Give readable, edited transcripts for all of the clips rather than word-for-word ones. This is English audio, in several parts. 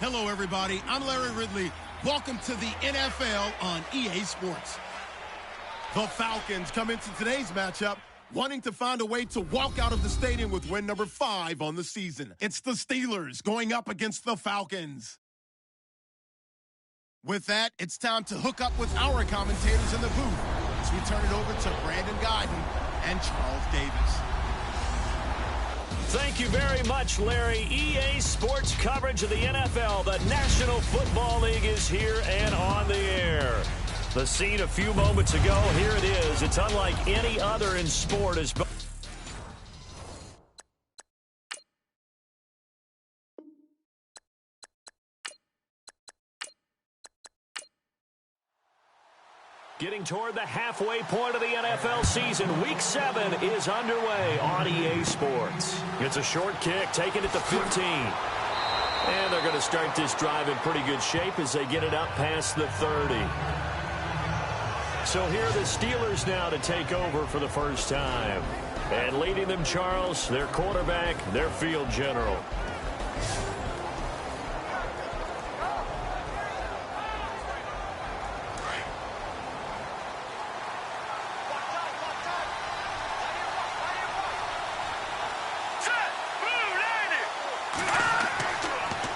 Hello, everybody. I'm Larry Ridley. Welcome to the NFL on EA Sports. The Falcons come into today's matchup wanting to find a way to walk out of the stadium with win number 5 on the season. It's the Steelers going up against the Falcons. With that, it's time to hook up with our commentators in the booth as we turn it over to Brandon Guyton and Charles Davis. Thank you very much, Larry. EA Sports coverage of the NFL. The National Football League is here and on the air. The scene a few moments ago, here it is. It's unlike any other in sport. As getting toward the halfway point of the NFL season. Week 7 is underway on EA Sports. It's a short kick, taking it to 15. And they're going to start this drive in pretty good shape as they get it up past the 30. So here are the Steelers now to take over for the first time. And leading them, Charles, their quarterback, their field general.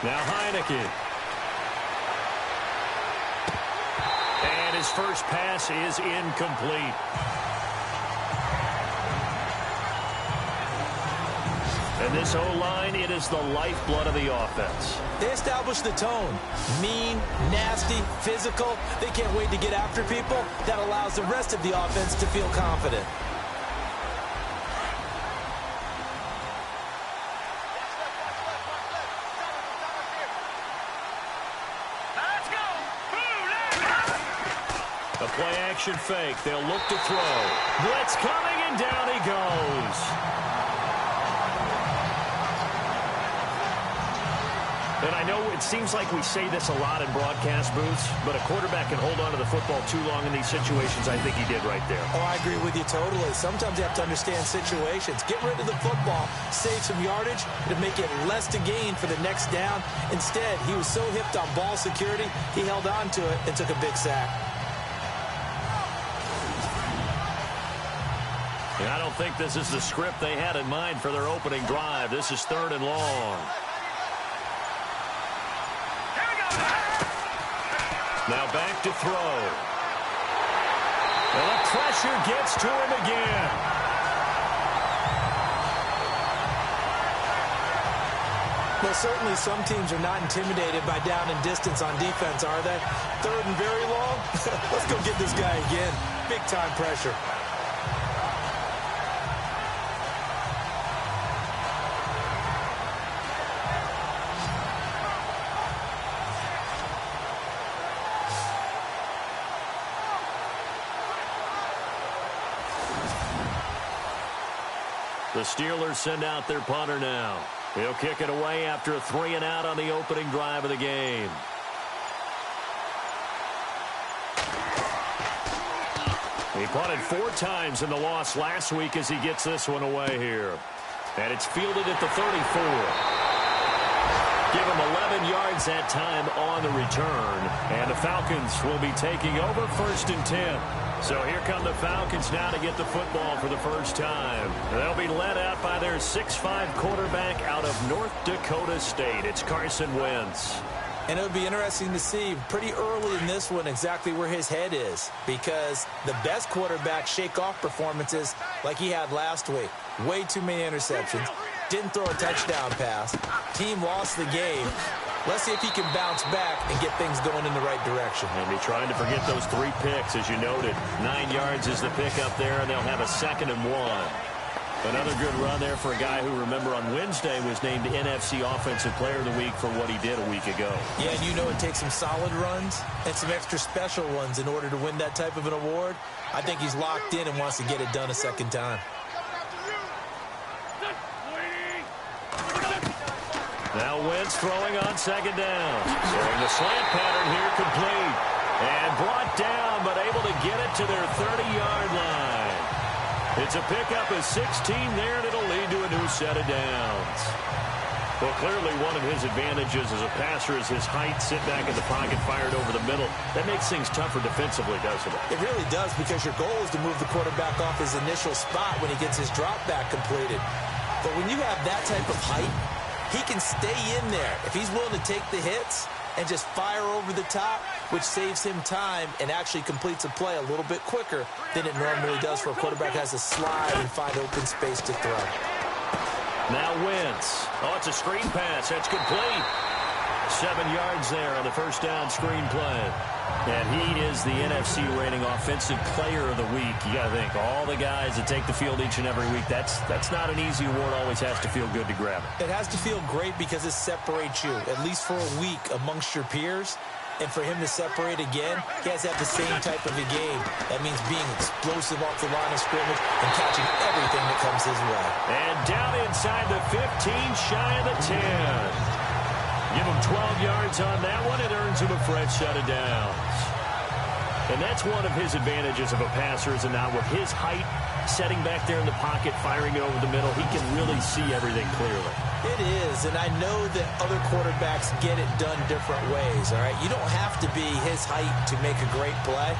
Now Heineke. And his first pass is incomplete. And this O-line, it is the lifeblood of the offense. They establish the tone. Mean, nasty, physical. They can't wait to get after people. That allows the rest of the offense to feel confident. A play-action fake. They'll look to throw. Blitz coming, and down he goes. And I know it seems like we say this a lot in broadcast booths, but a quarterback can hold on to the football too long in these situations. I think he did right there. Oh, I agree with you totally. Sometimes you have to understand situations. Get rid of the football, save some yardage to make it less to gain for the next down. Instead, he was so hipped on ball security, he held on to it and took a big sack. And I don't think this is the script they had in mind for their opening drive. This is 3rd and long. Now back to throw. And the pressure gets to him again. Well, certainly some teams are not intimidated by down and distance on defense, are they? 3rd and very long? Let's go get this guy again. Big-time pressure. The Steelers send out their punter now. He'll kick it away after a 3-and-out on the opening drive of the game. He punted 4 times in the loss last week as he gets this one away here. And it's fielded at the 34. Give him 11 yards that time on the return. And the Falcons will be taking over 1st and 10. So here come the Falcons now to get the football for the first time. They'll be led out by their 6'5" quarterback out of North Dakota State. It's Carson Wentz. And it would be interesting to see pretty early in this one exactly where his head is, because the best quarterbacks shake off performances like he had last week. Way too many interceptions. Didn't throw a touchdown pass. Team lost the game. Let's see if he can bounce back and get things going in the right direction. And be trying to forget those 3 picks, as you noted. 9 yards is the pick up there, and they'll have a 2nd and 1. Another good run there for a guy who, remember, on Wednesday was named NFC Offensive Player of the Week for what he did a week ago. Yeah, and you know it takes some solid runs and some extra special ones in order to win that type of an award. I think he's locked in and wants to get it done a second time. Now Wentz throwing on 2nd down. Throwing the slant pattern here complete. And brought down, but able to get it to their 30-yard line. It's a pickup of 16 there, and it'll lead to a new set of downs. Well, clearly one of his advantages as a passer is his height. Sit back in the pocket, fired over the middle. That makes things tougher defensively, doesn't it? It really does, because your goal is to move the quarterback off his initial spot when he gets his drop back completed. But when you have that type of height, he can stay in there if he's willing to take the hits and just fire over the top, which saves him time and actually completes a play a little bit quicker than it normally does for a quarterback who has to slide and find open space to throw. Now Wentz. Oh, it's a screen pass. That's complete. 7 yards there on the first down screen play. And he is the NFC rating Offensive Player of the Week. You got to think, all the guys that take the field each and every week, that's not an easy award. Always has to feel good to grab it. It has to feel great because it separates you, at least for a week, amongst your peers. And for him to separate again, he has to have the same type of a game. That means being explosive off the line of scrimmage and catching everything that comes his way. And down inside the 15, shy of the 10. Give him 12 yards on that one. It earns him a fresh set of downs. And that's one of his advantages of a passer, is not with his height, setting back there in the pocket, firing it over the middle. He can really see everything clearly. It is, and I know that other quarterbacks get it done different ways, all right? You don't have to be his height to make a great play.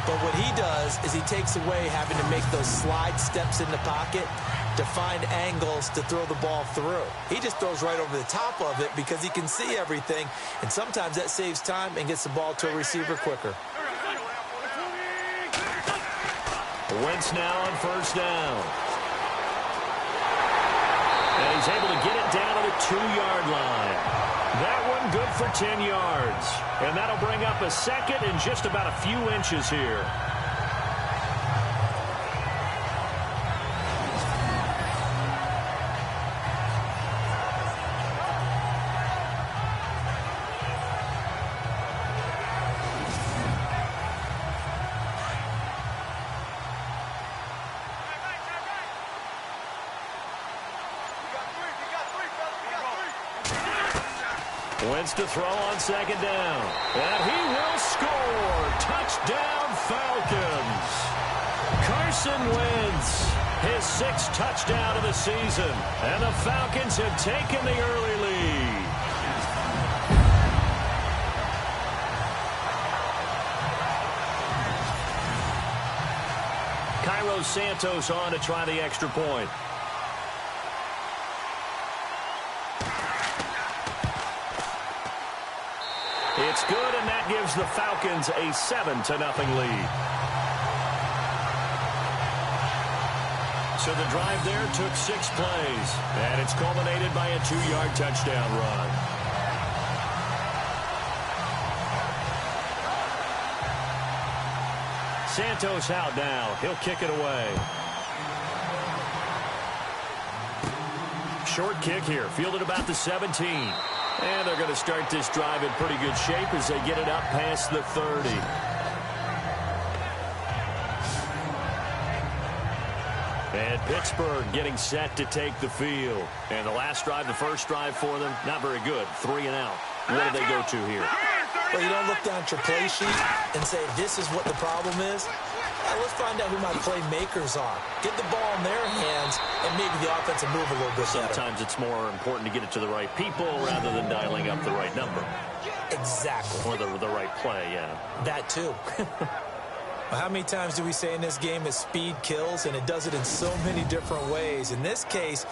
But what he does is he takes away having to make those slide steps in the pocket to find angles to throw the ball through. He just throws right over the top of it because he can see everything, and sometimes that saves time and gets the ball to a receiver quicker. Wentz now on first down. And he's able to get it down to the 2-yard line. That one good for 10 yards. And that'll bring up a 2nd and just about a few inches here. Wentz to throw on 2nd down. And he will score. Touchdown, Falcons. Carson Wentz, his 6th touchdown of the season. And the Falcons have taken the early lead. Cairo Santos on to try the extra point. It's good, and that gives the Falcons a 7-0 lead. So the drive there took 6 plays, and it's culminated by a 2-yard touchdown run. Santos out now. He'll kick it away. Short kick here, fielded about the 17. And they're going to start this drive in pretty good shape as they get it up past the 30. And Pittsburgh getting set to take the field. And the last drive, the first drive for them, not very good. 3 and out. What do they go to here? Well, you don't look down at your play sheet and say, this is what the problem is. Let's find out who my playmakers are. Get the ball in their hands and maybe the offense will move a little bit better. Sometimes it's more important to get it to the right people rather than dialing up the right number. Exactly. Or the right play, yeah. That too. Well, how many times do we say in this game that speed kills, and it does it in so many different ways? In this case,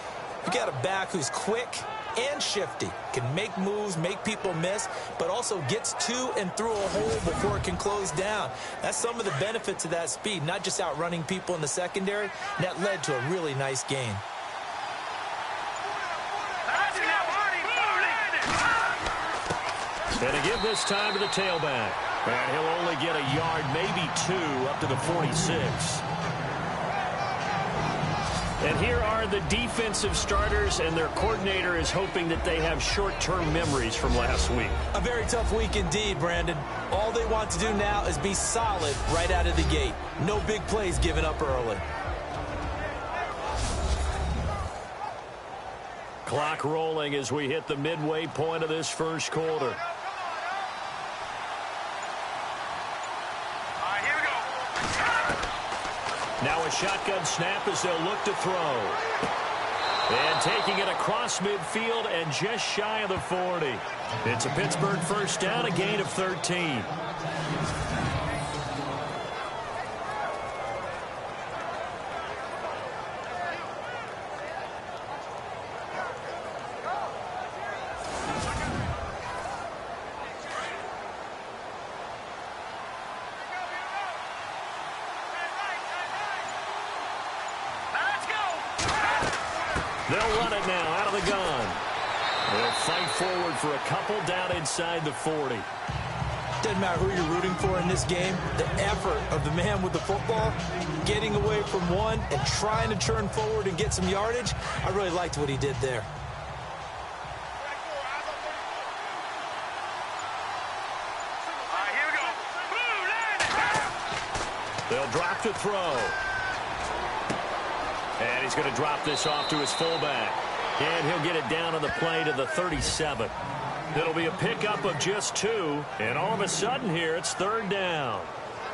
you got a back who's quick, and shifty. Can make moves, make people miss, but also gets to and through a hole before it can close down. That's some of the benefits of that speed, not just outrunning people in the secondary. And that led to a really nice gain. And to give this time to the tailback. And he'll only get a yard, maybe 2, up to the 46. And here are the defensive starters, and their coordinator is hoping that they have short-term memories from last week. A very tough week indeed, Brandon. All they want to do now is be solid right out of the gate. No big plays given up early. Clock rolling as we hit the midway point of this first quarter. Now a shotgun snap as they'll look to throw. And taking it across midfield and just shy of the 40. It's a Pittsburgh first down, a gain of 13. They'll run it now out of the gun. They'll fight forward for a couple down inside the 40. Doesn't matter who you're rooting for in this game. The effort of the man with the football, getting away from one and trying to turn forward and get some yardage, I really liked what he did there. They'll drop to throw. And he's going to drop this off to his fullback. And he'll get it down on the play to the 37. It'll be a pickup of just 2. And all of a sudden here, it's third down.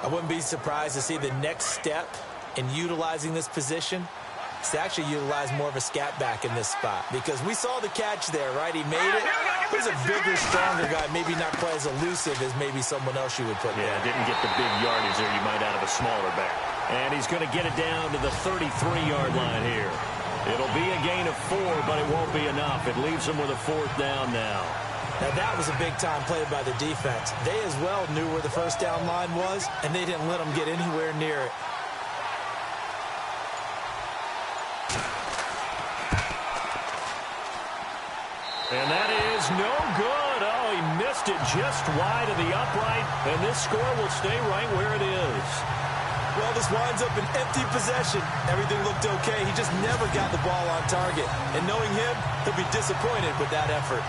I wouldn't be surprised to see the next step in utilizing this position is to actually utilize more of a scat back in this spot. Because we saw the catch there, right? He made it. He was a bigger, stronger guy, maybe not quite as elusive as maybe someone else you would put there. Yeah, didn't get the big yardage there you might out of a smaller back. And he's going to get it down to the 33-yard line here. It'll be a gain of 4, but it won't be enough. It leaves them with a fourth down now. Now, that was a big-time play by the defense. They as well knew where the first down line was, and they didn't let them get anywhere near it. And that is no good. Oh, he missed it just wide of the upright, and this score will stay right where it is. Well, this winds up an empty possession. Everything looked okay. He just never got the ball on target. And knowing him, he'll be disappointed with that effort.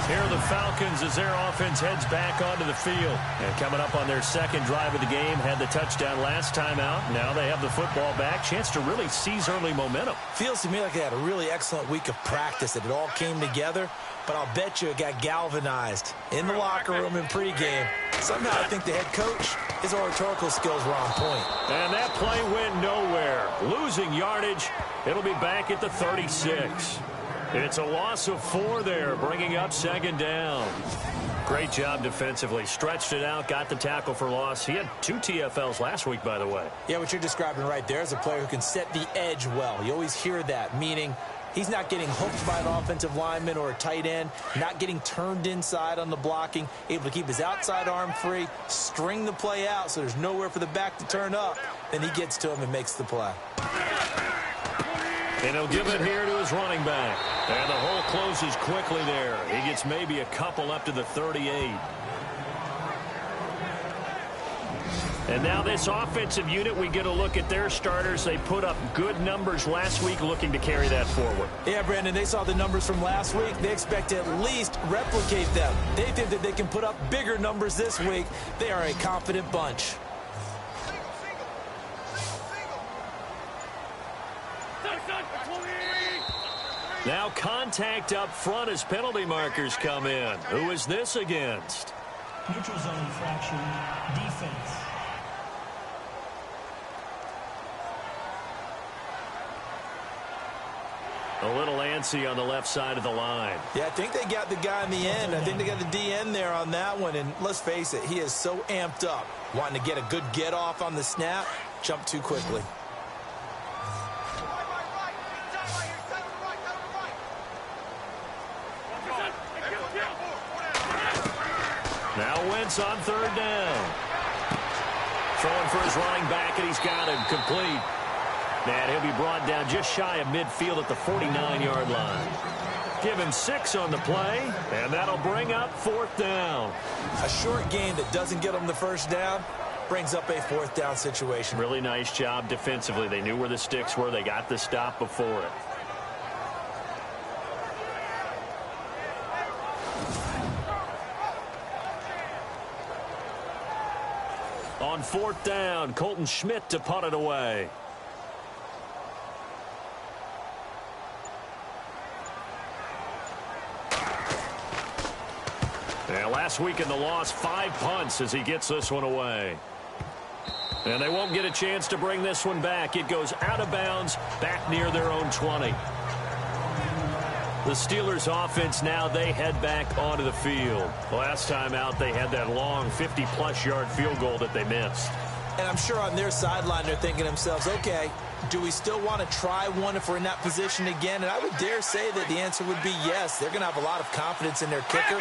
Here are the Falcons as their offense heads back onto the field. And coming up on their second drive of the game, had the touchdown last time out. Now they have the football back. Chance to really seize early momentum. Feels to me like they had a really excellent week of practice, that it all came together. But I'll bet you it got galvanized in the locker room in pregame. Somehow I think the head coach, his oratorical skills were on point. And that play went nowhere. Losing yardage. It'll be back at the 36. It's a loss of 4 there, bringing up second down. Great job defensively. Stretched it out, got the tackle for loss. He had 2 TFLs last week, by the way. Yeah, what you're describing right there is a player who can set the edge well. You always hear that, meaning he's not getting hooked by an offensive lineman or a tight end, not getting turned inside on the blocking, able to keep his outside arm free, string the play out so there's nowhere for the back to turn up. Then he gets to him and makes the play. And he'll give it here to his running back. And the hole closes quickly there. He gets maybe a couple up to the 38. And now this offensive unit, we get a look at their starters. They put up good numbers last week, looking to carry that forward. Yeah, Brandon, they saw the numbers from last week. They expect to at least replicate them. They think that they can put up bigger numbers this week. They are a confident bunch. Now contact up front as penalty markers come in. Who is this against? Neutral zone infraction, defense. A little antsy on the left side of the line. Yeah, I think they got the guy in the end. I think they got the DN there on that one. And let's face it, he is so amped up, wanting to get a good get off on the snap, jump too quickly. Now Wentz on third down. Throwing for his running back, and he's got him complete. And he'll be brought down just shy of midfield at the 49-yard line. Give him 6 on the play, and that'll bring up fourth down. A short game that doesn't get them the first down brings up a fourth down situation. Really nice job defensively. They knew where the sticks were. They got the stop before it. On fourth down, Colton Schmidt to punt it away. And last week in the loss, 5 punts as he gets this one away. And they won't get a chance to bring this one back. It goes out of bounds, back near their own 20. The Steelers offense now, they head back onto the field. Last time out, they had that long 50-plus yard field goal that they missed. And I'm sure on their sideline, they're thinking to themselves, okay, do we still want to try one if we're in that position again? And I would dare say that the answer would be yes. They're going to have a lot of confidence in their kicker.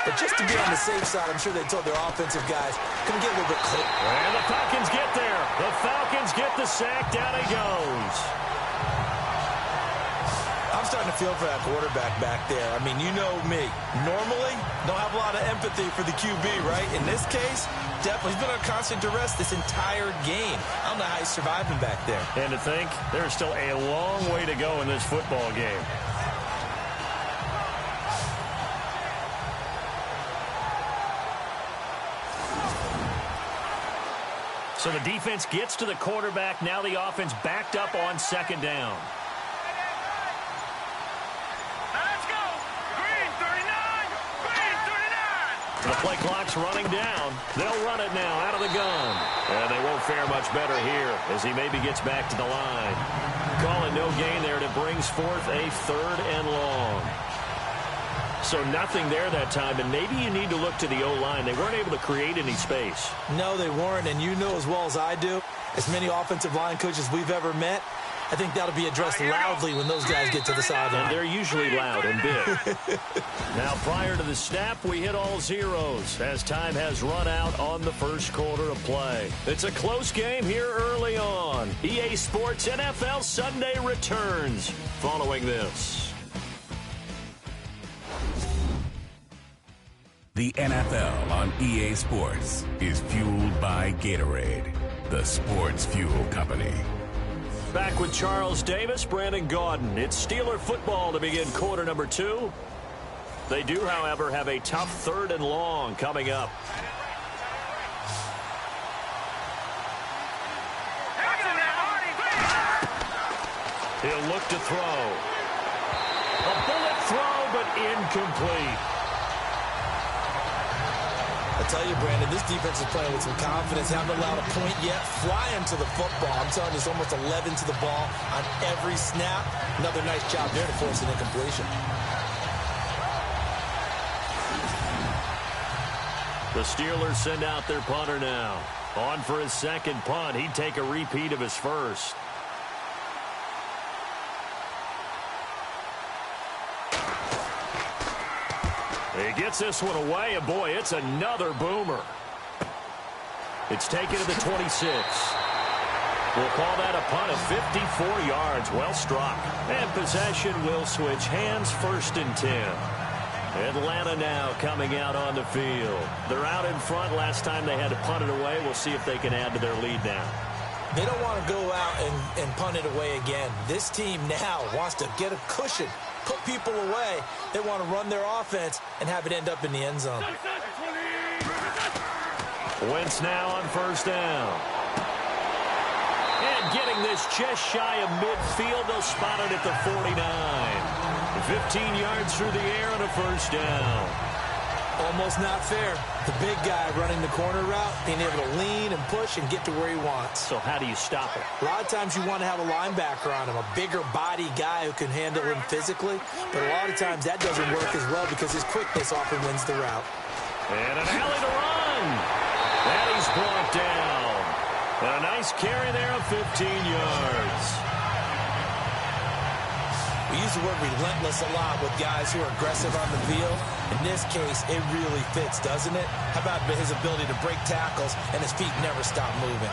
But just to be on the safe side, I'm sure they told their offensive guys, come get a little bit closer. And the Falcons get there. The Falcons get the sack. Down he goes. I'm starting to feel for that quarterback back there. I mean, you know me. Normally, don't have a lot of empathy for the QB, right? In this case, definitely. He's been under constant duress this entire game. I don't know how he's surviving back there. And to think, there's still a long way to go in this football game. So the defense gets to the quarterback. Now the offense backed up on second down. Let's go. Green 39. Green 39. The play clock's running down. They'll run it now out of the gun. And they won't fare much better here as he maybe gets back to the line. Calling no gain there, and it brings forth a third and long. So nothing there that time, and maybe you need to look to the O-line. They weren't able to create any space. No, they weren't, and you know as well as I do, as many offensive line coaches we've ever met, I think that'll be addressed loudly when those guys get to the sideline. And they're usually loud and big. Now, prior to the snap, we hit all zeros as time has run out on the first quarter of play. It's a close game here early on. EA Sports NFL Sunday returns following this. The NFL on EA Sports is fueled by Gatorade, the sports fuel company. Back with Charles Davis, Brandon Gaudin. It's Steeler football to begin quarter number 2. They do, however, have a tough third and long coming up. He'll look to throw. A bullet throw, but incomplete. I tell you, Brandon, this defense is playing with some confidence. Haven't allowed a point yet. Flying to the football. I'm telling you, it's almost 11 to the ball on every snap. Another nice job there to force an incompletion. The Steelers send out their punter now. On for his second punt. He'd take a repeat of his first. He gets this one away, and boy, it's another boomer. It's taken to the 26. We'll call that a punt of 54 yards. Well struck. And possession will switch hands, 1st and 10. Atlanta now coming out on the field. They're out in front. Last time they had to punt it away. We'll see if they can add to their lead now. They don't want to go out and punt it away again. This team now wants to get a cushion, put people away. They want to run their offense and have it end up in the end zone. Wentz now on 1st down. And getting this just shy of midfield. They'll spot it at the 49. 15 yards through the air and a 1st down. Almost not fair. The big guy running the corner route, being able to lean and push and get to where he wants. So how do you stop it? A lot of times you want to have a linebacker on him, a bigger body guy who can handle him physically. But a lot of times that doesn't work as well because his quickness often wins the route. And an alley to run. And he's brought down. And a nice carry there of 15 yards. We use the word relentless a lot with guys who are aggressive on the field. In this case, it really fits, doesn't it? How about his ability to break tackles and his feet never stop moving?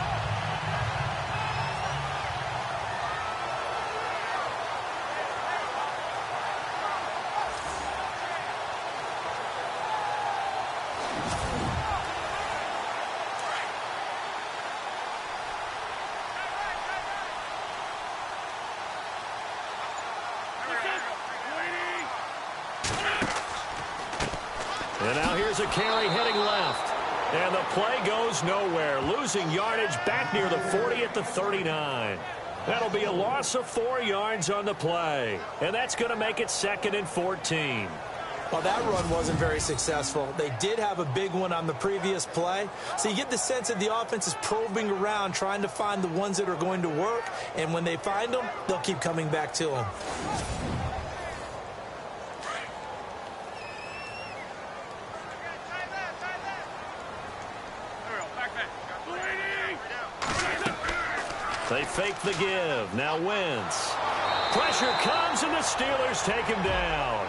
And now here's a carry heading left. And the play goes nowhere. Losing yardage back near the 40 at the 39. That'll be a loss of 4 yards on the play. And that's going to make it 2nd and 14. Well, that run wasn't very successful. They did have a big one on the previous play. So you get the sense that the offense is probing around, trying to find the ones that are going to work. And when they find them, they'll keep coming back to them. They fake the give. Now Wentz. Pressure comes, and the Steelers take him down.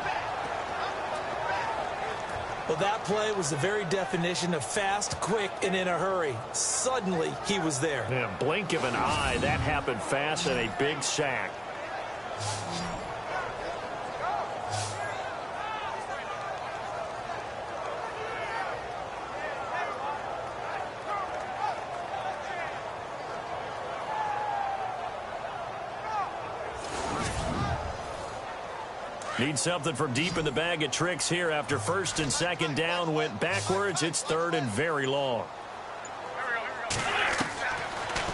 Well, that play was the very definition of fast, quick, and in a hurry. Suddenly, he was there. Yeah, blink of an eye. That happened fast, and a big sack. Need something from deep in the bag of tricks here after 1st and 2nd down went backwards. It's 3rd and very long.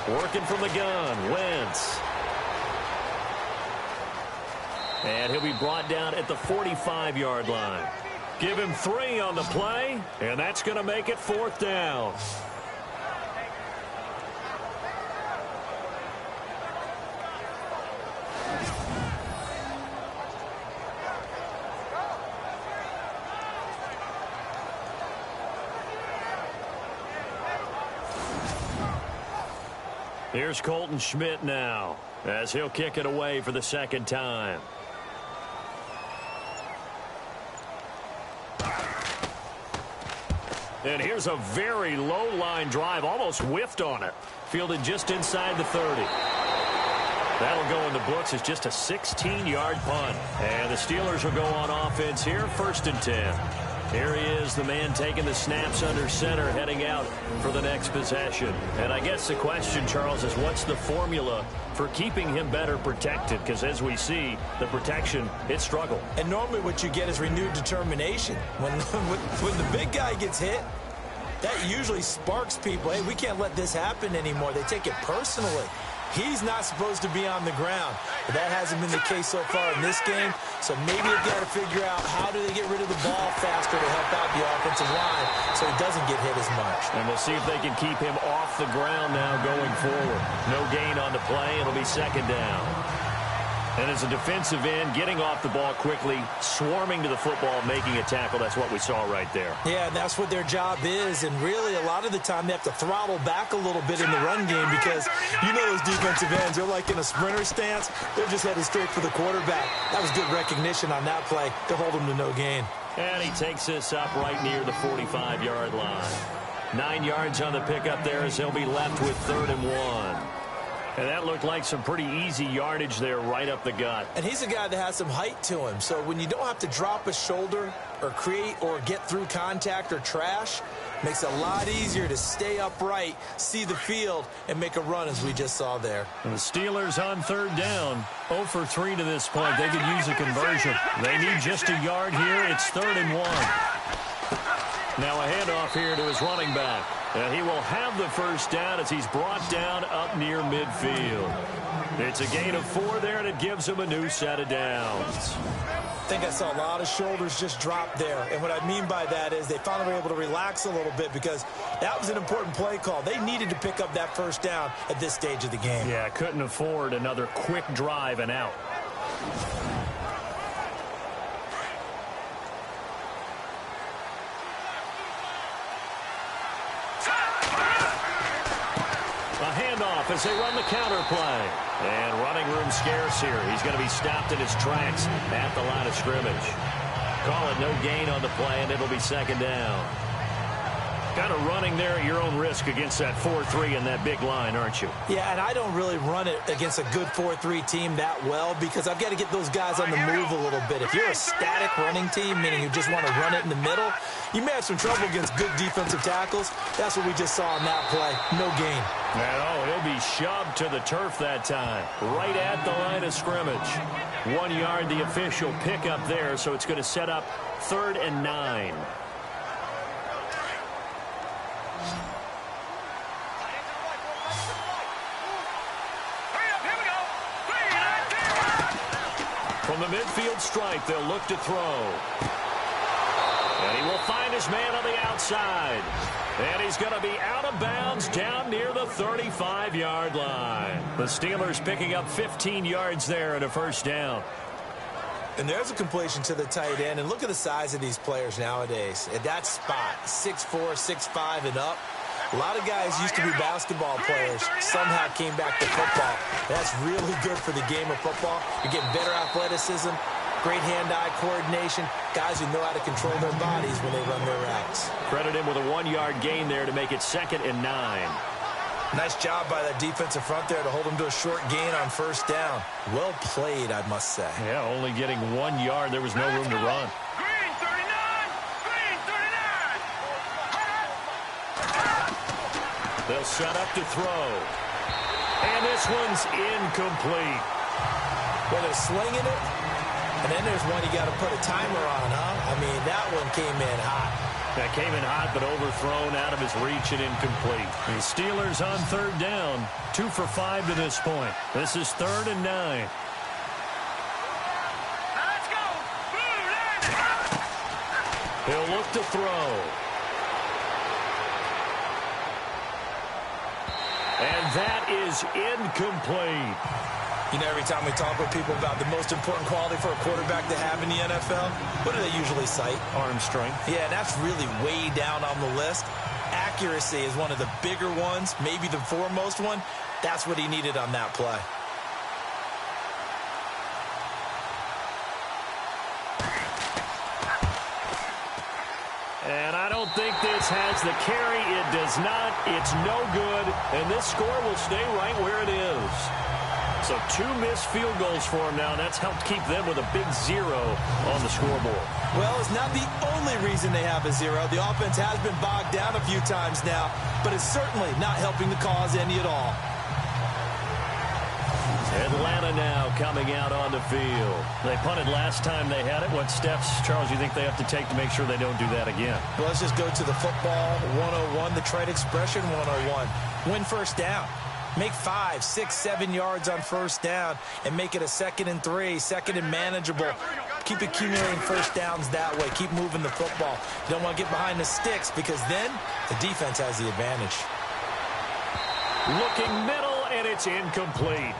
Working from the gun, Wentz. And he'll be brought down at the 45-yard line. Give him 3 on the play, and that's going to make it 4th down. Here's Colton Schmidt now, as he'll kick it away for the 2nd time. And here's a very low line drive, almost whiffed on it. Fielded just inside the 30. That'll go in the books as just a 16-yard punt. And the Steelers will go on offense here, 1st and 10. Here he is, the man taking the snaps under center, heading out for the next possession. And I guess the question, Charles, is what's the formula for keeping him better protected? Because as we see, the protection, it struggled. And normally what you get is renewed determination. When the big guy gets hit, that usually sparks people. Hey, we can't let this happen anymore. They take it personally. He's not supposed to be on the ground. But that hasn't been the case so far in this game. So maybe they've got to figure out how do they get rid of the ball faster to help out the offensive line so he doesn't get hit as much. And we'll see if they can keep him off the ground now going forward. No gain on the play. It'll be 2nd down. And as a defensive end, getting off the ball quickly, swarming to the football, making a tackle, that's what we saw right there. Yeah, that's what their job is. And really, a lot of the time, they have to throttle back a little bit in the run game because you know those defensive ends, they're like in a sprinter stance. They're just headed straight for the quarterback. That was good recognition on that play to hold him to no gain. And he takes this up right near the 45-yard line. 9 yards on the pickup there as he'll be left with 3rd and 1. And that looked like some pretty easy yardage there right up the gut. And he's a guy that has some height to him. So when you don't have to drop a shoulder or create or get through contact or trash, makes it a lot easier to stay upright, see the field, and make a run as we just saw there. And the Steelers on 3rd down. 0 for 3 to this point. They could use a conversion. They need just a yard here. It's 3rd and 1. Now a handoff here to his running back. And he will have the 1st down as he's brought down up near midfield. It's a gain of 4 there, and it gives him a new set of downs. I think I saw a lot of shoulders just drop there. And what I mean by that is they finally were able to relax a little bit because that was an important play call. They needed to pick up that 1st down at this stage of the game. Yeah, couldn't afford another quick drive and out. A handoff as they run the counter play. And running room scarce here. He's going to be stopped in his tracks at the line of scrimmage. Call it no gain on the play, and it'll be second down. Kind of running there at your own risk against that 4-3 and that big line, aren't you? Yeah, and I don't really run it against a good 4-3 team that well because I've got to get those guys on the move a little bit. If you're a static running team, meaning you just want to run it in the middle, you may have some trouble against good defensive tackles. That's what we just saw on that play. No gain. And, he'll be shoved to the turf that time, right at the line of scrimmage. 1 yard, the official pickup there, so it's going to set up 3rd and 9. From the midfield stripe, they'll look to throw. And he will find his man on the outside. And he's going to be out of bounds down near the 35-yard line. The Steelers picking up 15 yards there and a first down. And there's a completion to the tight end. And look at the size of these players nowadays. At that spot, 6'4", 6'5", and up. A lot of guys used to be basketball players, somehow came back to football. That's really good for the game of football. You're getting better athleticism, great hand-eye coordination, guys who know how to control their bodies when they run their routes. Credit him with a 1-yard gain there to make it 2nd and 9. Nice job by that defensive front there to hold him to a short gain on first down. Well played, I must say. Yeah, only getting 1 yard. There was no room to run. Green 39! Green 39! They'll set up to throw. And this one's incomplete. Well, they're slinging it, and then there's one you got to put a timer on, huh? I mean, that one came in hot. That came in hot, but overthrown out of his reach and incomplete. The Steelers on 3rd down. 2 for 5 to this point. This is 3rd and 9. Let's go! Blue line! He'll look to throw. And that is incomplete. You know, every time we talk with people about the most important quality for a quarterback to have in the NFL, what do they usually cite? Arm strength. Yeah, and that's really way down on the list. Accuracy is one of the bigger ones, maybe the foremost one. That's what he needed on that play. And I don't think this has the carry. It does not. It's no good. And this score will stay right where it is. So 2 missed field goals for him now, and that's helped keep them with a big 0 on the scoreboard. Well, it's not the only reason they have a 0. The offense has been bogged down a few times now, but it's certainly not helping the cause any at all. Atlanta now coming out on the field. They punted last time they had it. What steps, Charles, you think they have to take to make sure they don't do that again? Well, let's just go to the football 101, the trade expression 101. Win first down. Make 5, 6, 7 yards on first down and make it a 2nd and 3, 2nd and manageable. Keep accumulating first downs that way. Keep moving the football. You don't want to get behind the sticks because then the defense has the advantage. Looking middle, and it's incomplete.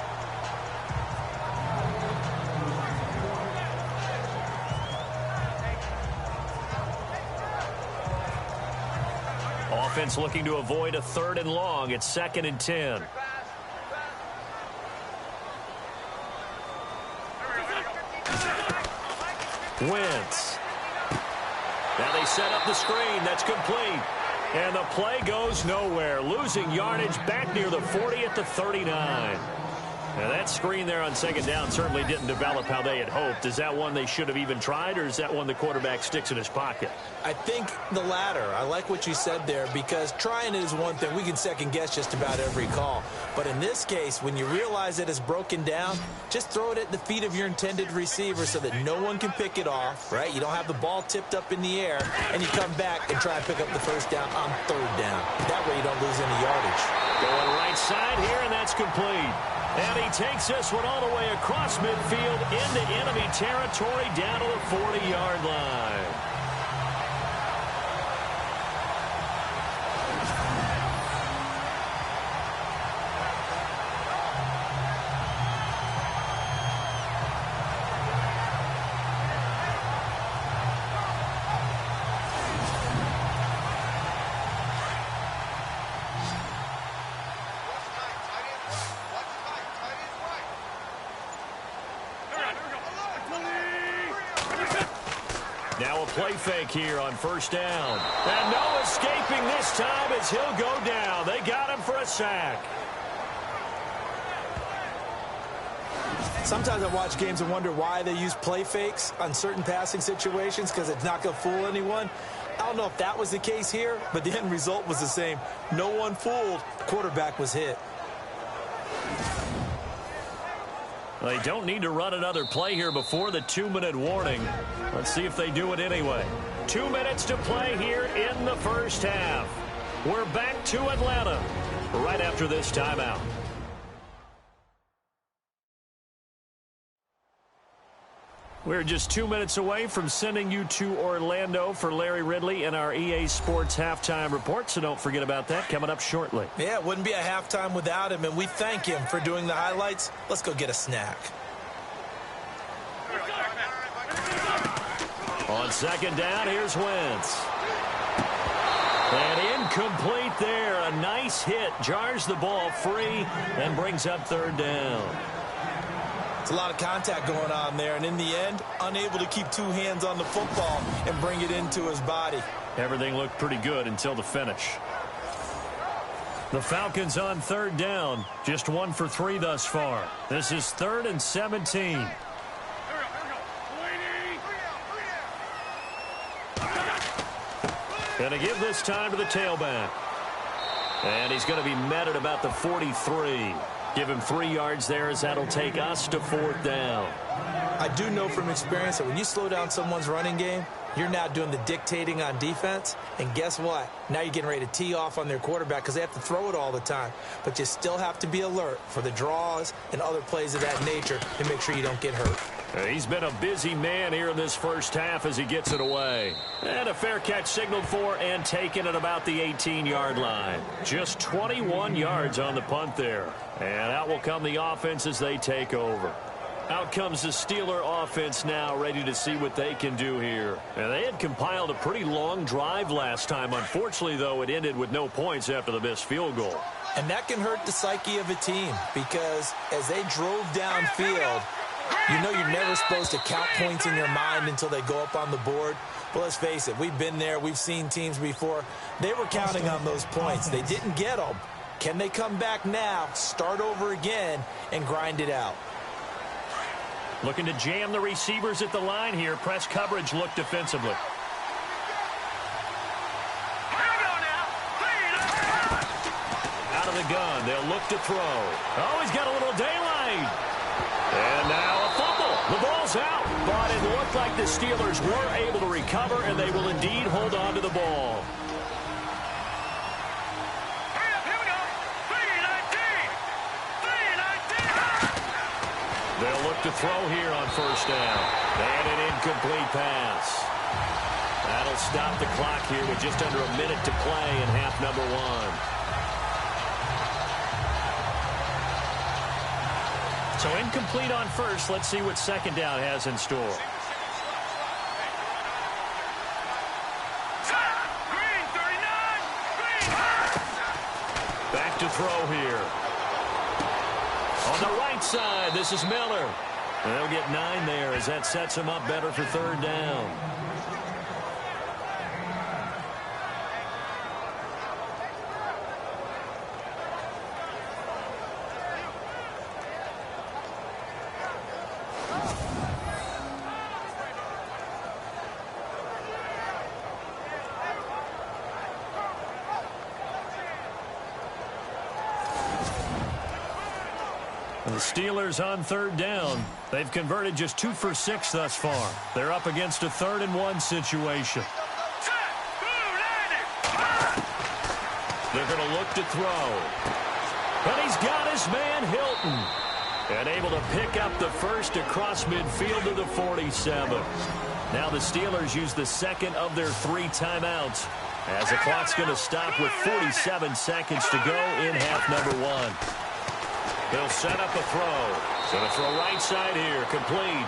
Offense looking to avoid a 3rd and long. It's 2nd and 10. Wentz. Now they set up the screen. That's complete. And the play goes nowhere. Losing yardage back near the 40 at the 39. Now that screen there on 2nd down certainly didn't develop how they had hoped. Is that one they should have even tried, or is that one the quarterback sticks in his pocket? I think the latter. I like what you said there because trying it is one thing. We can second guess just about every call. But in this case, when you realize that it's broken down, just throw it at the feet of your intended receiver so that no one can pick it off, right? You don't have the ball tipped up in the air, and you come back and try and pick up the first down on 3rd down. That way you don't lose any yardage. Going right side here, and that's complete. And he takes this one all the way across midfield into enemy territory down to the 40-yard line. Now a play fake here on first down. And no escaping this time as he'll go down. They got him for a sack. Sometimes I watch games and wonder why they use play fakes on certain passing situations, because it's not going to fool anyone. I don't know if that was the case here, but the end result was the same. No one fooled. The quarterback was hit. They don't need to run another play here before the 2-minute warning. Let's see if they do it anyway. 2 minutes to play here in the first half. We're back to Atlanta right after this timeout. We're just 2 minutes away from sending you to Orlando for Larry Ridley and our EA Sports Halftime Report, so don't forget about that coming up shortly. Yeah, it wouldn't be a halftime without him, and we thank him for doing the highlights. Let's go get a snack. On second down, here's Wentz. And incomplete there. A nice hit. Jars the ball free and brings up third down. It's a lot of contact going on there, and in the end, unable to keep two hands on the football and bring it into his body. Everything looked pretty good until the finish. The Falcons on third down, just 1 for 3 thus far. This is 3rd and 17. Going to give this time to the tailback. And he's going to be met at about the 43. Give him 3 yards there, as that'll take us to 4th down. I do know from experience that when you slow down someone's running game, you're now doing the dictating on defense. And guess what? Now you're getting ready to tee off on their quarterback because they have to throw it all the time. But you still have to be alert for the draws and other plays of that nature to make sure you don't get hurt. He's been a busy man here in this first half as he gets it away. And a fair catch signaled for and taken at about the 18-yard line. Just 21 yards on the punt there. And out will come the offense as they take over. Out comes the Steeler offense now, ready to see what they can do here. And they had compiled a pretty long drive last time. Unfortunately, though, it ended with no points after the missed field goal. And that can hurt the psyche of a team, because as they drove downfield, you know you're never supposed to count points in your mind until they go up on the board. But let's face it, we've been there. We've seen teams before. They were counting on those points. They didn't get them. Can they come back now, start over again, and grind it out? Looking to jam the receivers at the line here. Press coverage look defensively. Out of the gun. They'll look to throw. Oh, he's got a little daylight. And now a fumble. The ball's out. But it looked like the Steelers were able to recover, and they will indeed hold on to the ball. They'll look to throw here on first down. And an incomplete pass. That'll stop the clock here with just under a minute to play in half number 1. So incomplete on first. Let's see what second down has in store. Back to throw here. On the right side, this is Miller. They'll get 9 there as that sets him up better for third down. The Steelers on third down. They've converted just 2 for 6 thus far. They're up against a 3rd and 1 situation. They're going to look to throw. But he's got his man Hilton. And able to pick up the first across midfield to the 47. Now the Steelers use the second of their 3 timeouts, as the clock's going to stop with 47 seconds to go in half number 1. He'll set up a throw. Going to throw right side here. Complete.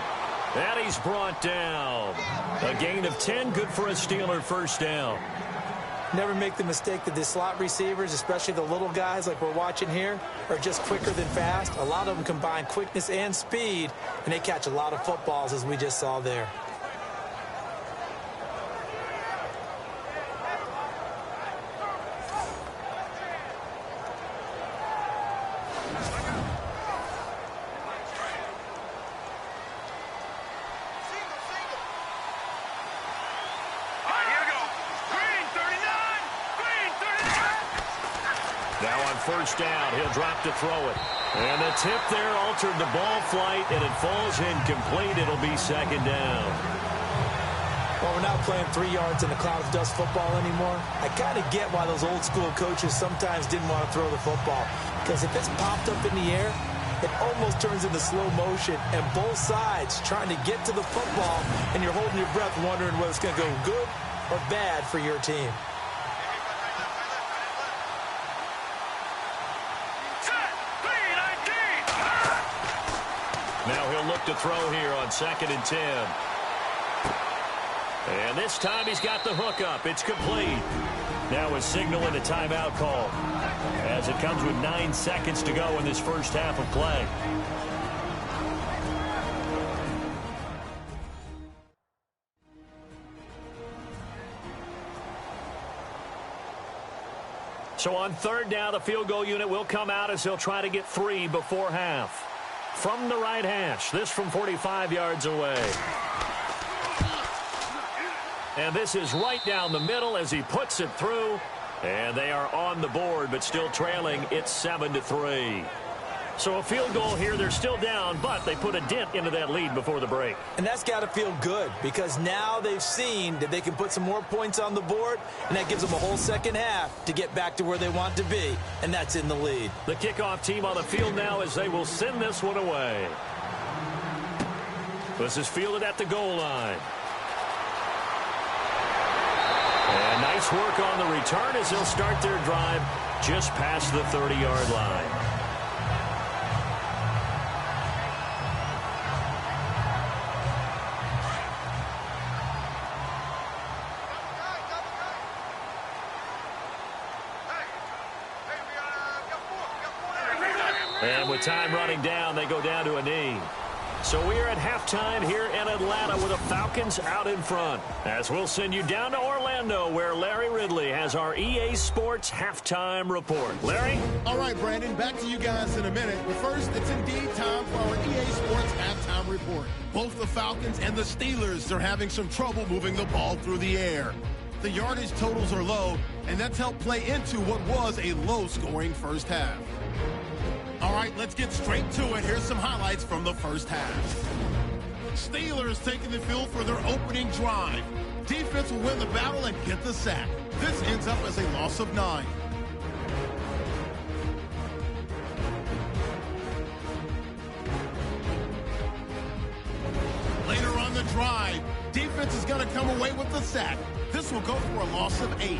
And he's brought down. A gain of 10. Good for a Steeler first down. Never make the mistake that the slot receivers, especially the little guys like we're watching here, are just quicker than fast. A lot of them combine quickness and speed, and they catch a lot of footballs, as we just saw there. Now on first down, he'll drop to throw it. And the tip there altered the ball flight, and it falls incomplete. It'll be second down. Well, we're not playing 3 yards in a cloud of dust football anymore. I kind of get why those old school coaches sometimes didn't want to throw the football. Because if it's popped up in the air, it almost turns into slow motion, and both sides trying to get to the football, and you're holding your breath wondering whether it's going to go good or bad for your team. Now he'll look to throw here on 2nd and 10. And this time he's got the hook up. It's complete. Now a signal and a timeout call, as it comes with 9 seconds to go in this first half of play. So on third down, the field goal unit will come out as they'll try to get 3 before half. From the right hash, this from 45 yards away. And this is right down the middle as he puts it through. And they are on the board, but still trailing. It's 7-3. So a field goal here. They're still down, but they put a dent into that lead before the break. And that's got to feel good, because now they've seen that they can put some more points on the board, and that gives them a whole second half to get back to where they want to be, and that's in the lead. The kickoff team on the field now as they will send this one away. This is fielded at the goal line. And nice work on the return as they'll start their drive just past the 30-yard line. And with time running down, they go down to a knee. So we are at halftime here in Atlanta with the Falcons out in front. As we'll send you down to Orlando, where Larry Ridley has our EA Sports halftime report. Larry? All right, Brandon, back to you guys in a minute. But first, it's indeed time for our EA Sports halftime report. Both the Falcons and the Steelers are having some trouble moving the ball through the air. The yardage totals are low, and that's helped play into what was a low-scoring first half. All right, let's get straight to it. Here's some highlights from the first half. Steelers taking the field for their opening drive. Defense will win the battle and get the sack. This ends up as a loss of 9. Later on the drive, defense is going to come away with the sack. This will go for a loss of 8.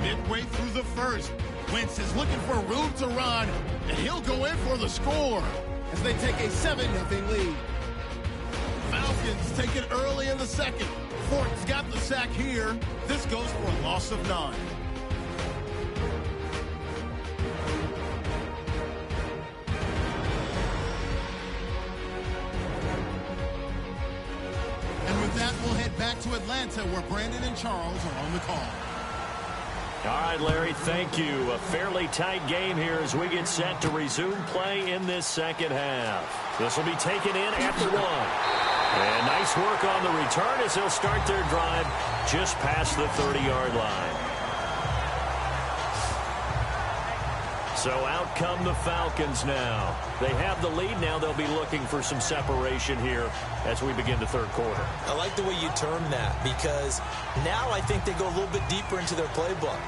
Midway through the first, Wentz is looking for room to run, and he'll go in for the score as they take a 7-0 lead. Falcons take it early in the second. Fort's got the sack here. This goes for a loss of 9. And with that, we'll head back to Atlanta, where Brandon and Charles are on the call. All right, Larry, thank you. A fairly tight game here as we get set to resume play in this second half. This will be taken in at the 1. And nice work on the return as they'll start their drive just past the 30-yard line. So out come the Falcons now. They have the lead now. They'll be looking for some separation here as we begin the third quarter. I like the way you term that, because now I think they go a little bit deeper into their playbook.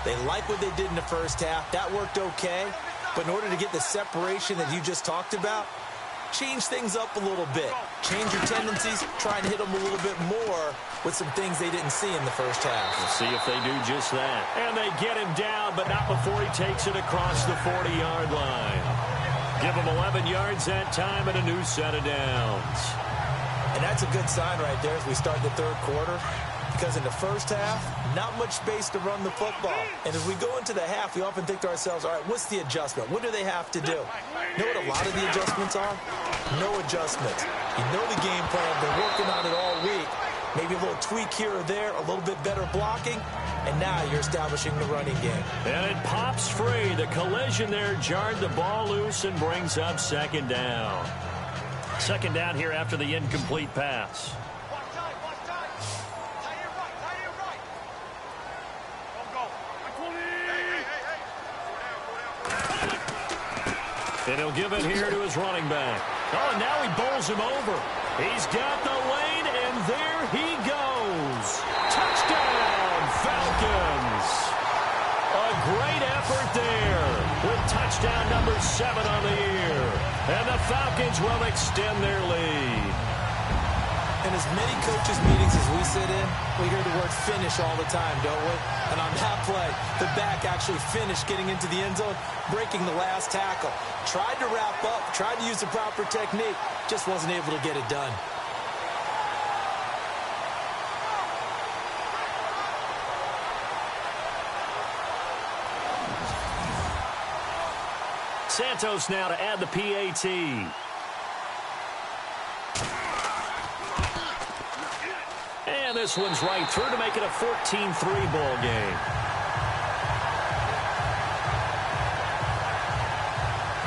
They like what they did in the first half. That worked okay. But in order to get the separation that you just talked about, change things up a little bit. Change your tendencies. Try and hit them a little bit more with some things they didn't see in the first half. We'll see if they do just that. And they get him down, but not before he takes it across the 40-yard line. Give him 11 yards that time and a new set of downs. And that's a good sign right there as we start the third quarter, because in the first half, not much space to run the football. And as we go into the half, we often think to ourselves, all right, what's the adjustment? What do they have to do? You know what a lot of the adjustments are? No adjustments. You know the game plan. Been working on it all week. Maybe a little tweak here or there, a little bit better blocking, and now you're establishing the running game. And it pops free. The collision there jarred the ball loose and brings up second down. Second down here after the incomplete pass. And he'll give it here to his running back. Oh, and now he bowls him over. He's got the lane, and there he goes. Touchdown, Falcons. A great effort there with touchdown number 7 on the year. And the Falcons will extend their lead. In as many coaches' meetings as we sit in, we hear the word finish all the time, don't we? And on that play, the back actually finished getting into the end zone, breaking the last tackle. Tried to wrap up, tried to use the proper technique, just wasn't able to get it done. Santos now to add the PAT. And this one's right through to make it a 14-3 ball game.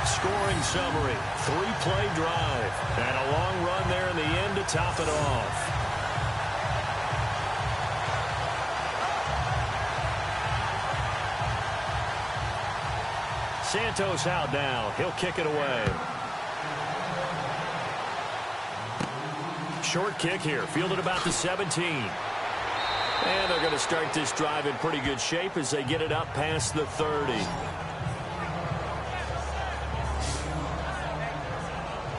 Scoring summary, 3-play drive, and a long run there in the end to top it off. Santos out now. He'll kick it away. Short kick here, fielded about the 17. And they're going to start this drive in pretty good shape as they get it up past the 30.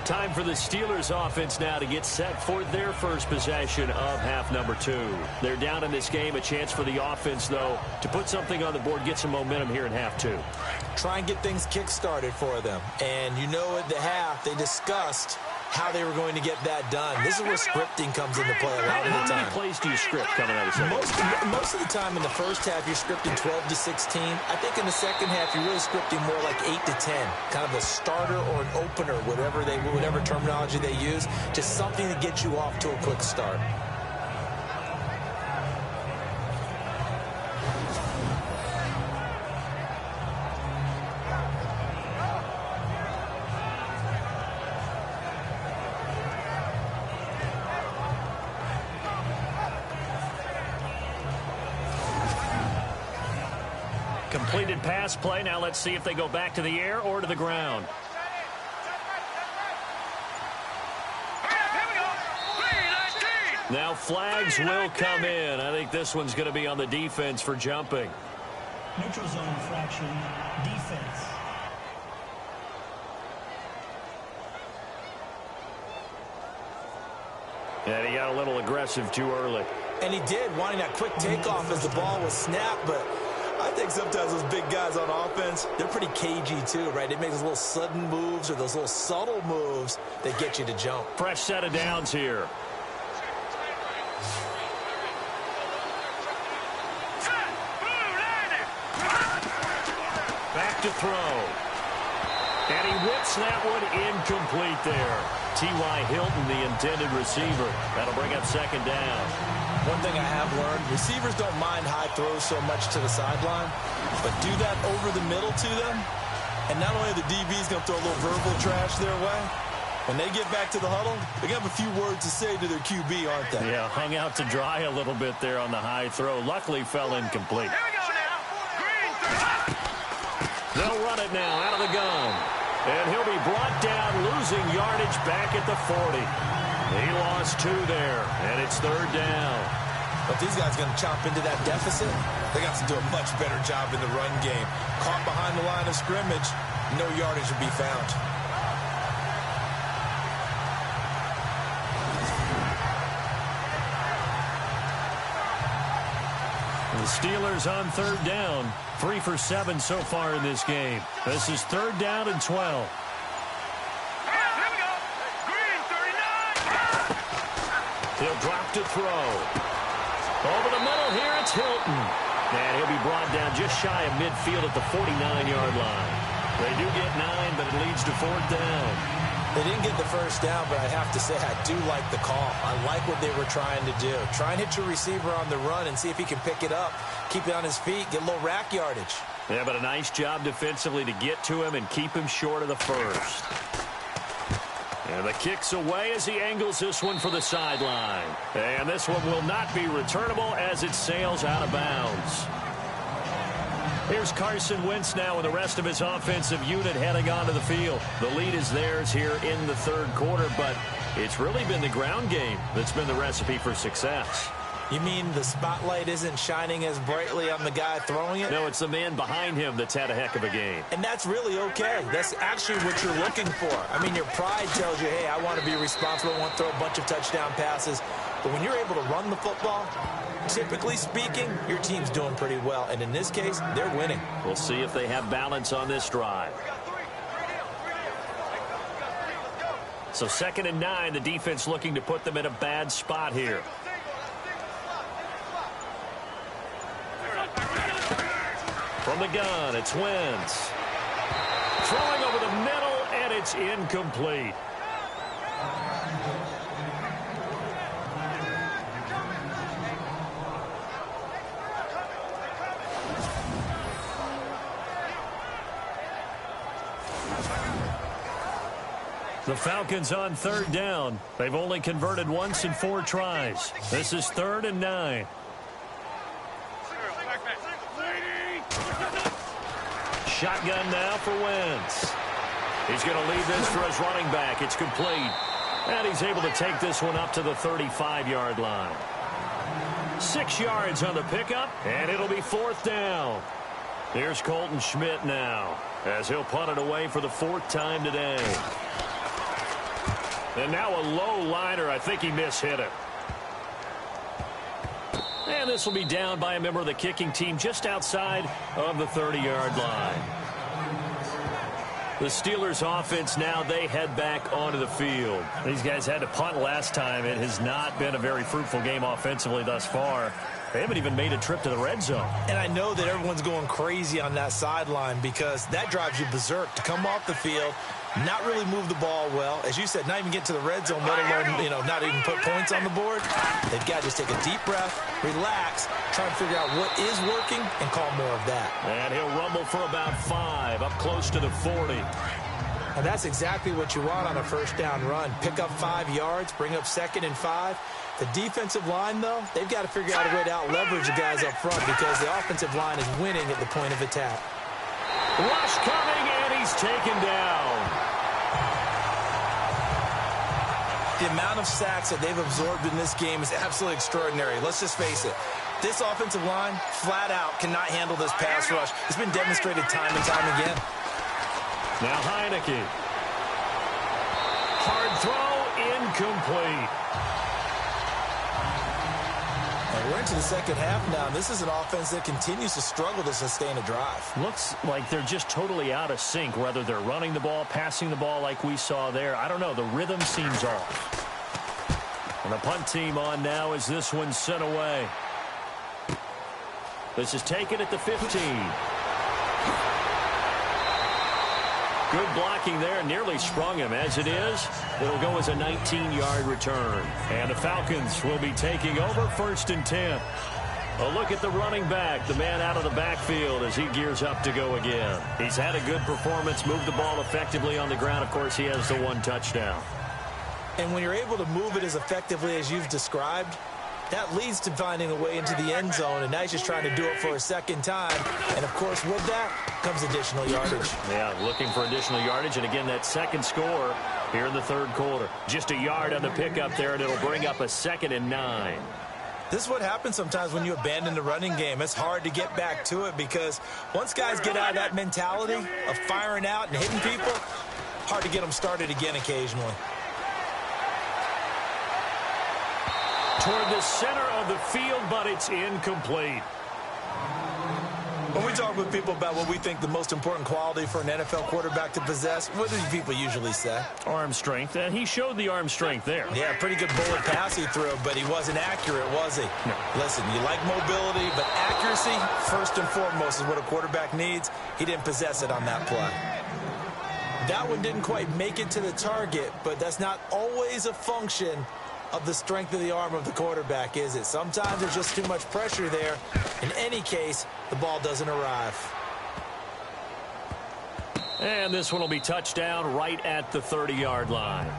Time for the Steelers offense now to get set for their first possession of half number 2. They're down in this game. A chance for the offense, though, to put something on the board, get some momentum here in half 2. Try and get things kick-started for them. And you know at the half, they discussed how they were going to get that done. This is where scripting comes into play a lot of the time. How many plays do you script coming out of the second? Most of the time in the first half, you're scripting 12 to 16. I think in the second half, you're really scripting more like 8 to 10. Kind of a starter or an opener, whatever terminology they use. Just something to get you off to a quick start. Completed pass play. Now let's see if they go back to the air or to the ground. Now flags will come in. I think this one's going to be on the defense for jumping. Neutral zone infraction, defense. And he got a little aggressive too early. And he did, wanting that quick takeoff as the ball was snapped, but I think sometimes those big guys on offense, they're pretty cagey too, right? They make those little sudden moves or those little subtle moves that get you to jump. Fresh set of downs here. Back to throw. And he whips that one incomplete there. T.Y. Hilton, the intended receiver. That'll bring up second down. One thing I have learned, receivers don't mind high throws so much to the sideline, but do that over the middle to them, and not only are the DBs going to throw a little verbal trash their way, when they get back to the huddle, they're going to have a few words to say to their QB, aren't they? Yeah, hung out to dry a little bit there on the high throw. Luckily fell incomplete. Here we go now. Green, They'll run it now out of the gun. And he'll be brought down, losing yardage back at the 40. He lost 2 there, and it's third down. But these guys going to chomp into that deficit. They got to do a much better job in the run game. Caught behind the line of scrimmage, no yardage to be found. The Steelers on third down. 3 for 7 so far in this game. This is third down and 12. Here we go. Green, 39. He'll drop to throw. Over the middle here, it's Hilton. And he'll be brought down just shy of midfield at the 49-yard line. They do get 9, but it leads to fourth down. They didn't get the first down, but I have to say I do like the call. I like what they were trying to do. Try and hit your receiver on the run and see if he can pick it up, keep it on his feet, get a little rack yardage. Yeah, but a nice job defensively to get to him and keep him short of the first. And the kick's away as he angles this one for the sideline. And this one will not be returnable as it sails out of bounds. Here's Carson Wentz now with the rest of his offensive unit heading onto the field. The lead is theirs here in the third quarter, but it's really been the ground game that's been the recipe for success. You mean the spotlight isn't shining as brightly on the guy throwing it? No, it's the man behind him that's had a heck of a game. And that's really okay. That's actually what you're looking for. I mean, your pride tells you, hey, I want to be responsible. I want to throw a bunch of touchdown passes. But when you're able to run the football, typically speaking, your team's doing pretty well. And in this case, they're winning. We'll see if they have balance on this drive. So 2nd and 9, the defense looking to put them in a bad spot here. From the gun, it's Wentz. Throwing over the middle, and it's incomplete. The Falcons on 3rd down. They've only converted once in 4 tries. This is 3rd and 9. Shotgun now for Wentz. He's going to leave this for his running back. It's complete. And he's able to take this one up to the 35-yard line. 6 yards on the pickup, and it'll be 4th down. Here's Colton Schmidt now, as he'll punt it away for the 4th time today. And now a low liner. I think he mishit it. And this will be down by a member of the kicking team just outside of the 30-yard line. The Steelers offense now, they head back onto the field. These guys had to punt last time. It has not been a very fruitful game offensively thus far. They haven't even made a trip to the red zone. And I know that everyone's going crazy on that sideline because that drives you berserk to come off the field, not really move the ball well. As you said, not even get to the red zone, let alone, not even put points on the board. They've got to just take a deep breath, relax, try and figure out what is working, and call more of that. And he'll rumble for about 5, up close to the 40. And that's exactly what you want on a 1st down run. Pick up 5 yards, bring up 2nd and 5. The defensive line, though, they've got to figure out a way to out-leverage the guys up front because the offensive line is winning at the point of attack. Rush coming, and he's taken down. The amount of sacks that they've absorbed in this game is absolutely extraordinary. Let's just face it. This offensive line, flat out, cannot handle this pass rush. It's been demonstrated time and time again. Now Heineke. Hard throw, incomplete. And we're into the 2nd half now. This is an offense that continues to struggle to sustain a drive. Looks like they're just totally out of sync, whether they're running the ball, passing the ball like we saw there. I don't know. The rhythm seems off. And the punt team on now as this one's sent away. This is taken at the 15. Good blocking there, nearly sprung him. As it is, it'll go as a 19-yard return. And the Falcons will be taking over 1st and 10. A look at the running back, the man out of the backfield as he gears up to go again. He's had a good performance, moved the ball effectively on the ground. Of course, he has the 1 touchdown. And when you're able to move it as effectively as you've described, that leads to finding a way into the end zone, and now he's just trying to do it for a 2nd time. And, of course, with that comes additional yardage. Yeah, looking for additional yardage, and again, that 2nd score here in the 3rd quarter. Just a yard on the pickup there, and it'll bring up a 2nd and 9. This is what happens sometimes when you abandon the running game. It's hard to get back to it because once guys get out of that mentality of firing out and hitting people, hard to get them started again occasionally. Toward the center of the field, but it's incomplete. When we talk with people about what we think the most important quality for an NFL quarterback to possess, what do people usually say? Arm strength, and he showed the arm strength there. Yeah, pretty good bullet pass he threw, but he wasn't accurate, was he? No. Listen, you like mobility, but accuracy, first and foremost, is what a quarterback needs. He didn't possess it on that play. That one didn't quite make it to the target, but that's not always a function of the strength of the arm of the quarterback, is it? Sometimes there's just too much pressure there. In any case, the ball doesn't arrive. And this one will be touched down right at the 30-yard line.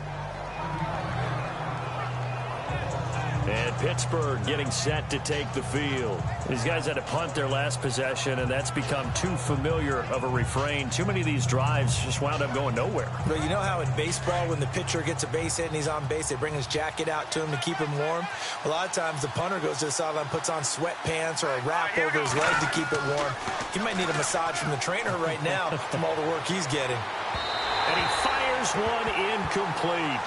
And Pittsburgh getting set to take the field. These guys had to punt their last possession, and that's become too familiar of a refrain. Too many of these drives just wound up going nowhere. But you know how in baseball, when the pitcher gets a base hit and he's on base, they bring his jacket out to him to keep him warm? A lot of times the punter goes to the sideline, puts on sweatpants or a wrap over his leg to keep it warm. He might need a massage from the trainer right now from all the work he's getting. And he fires one incomplete.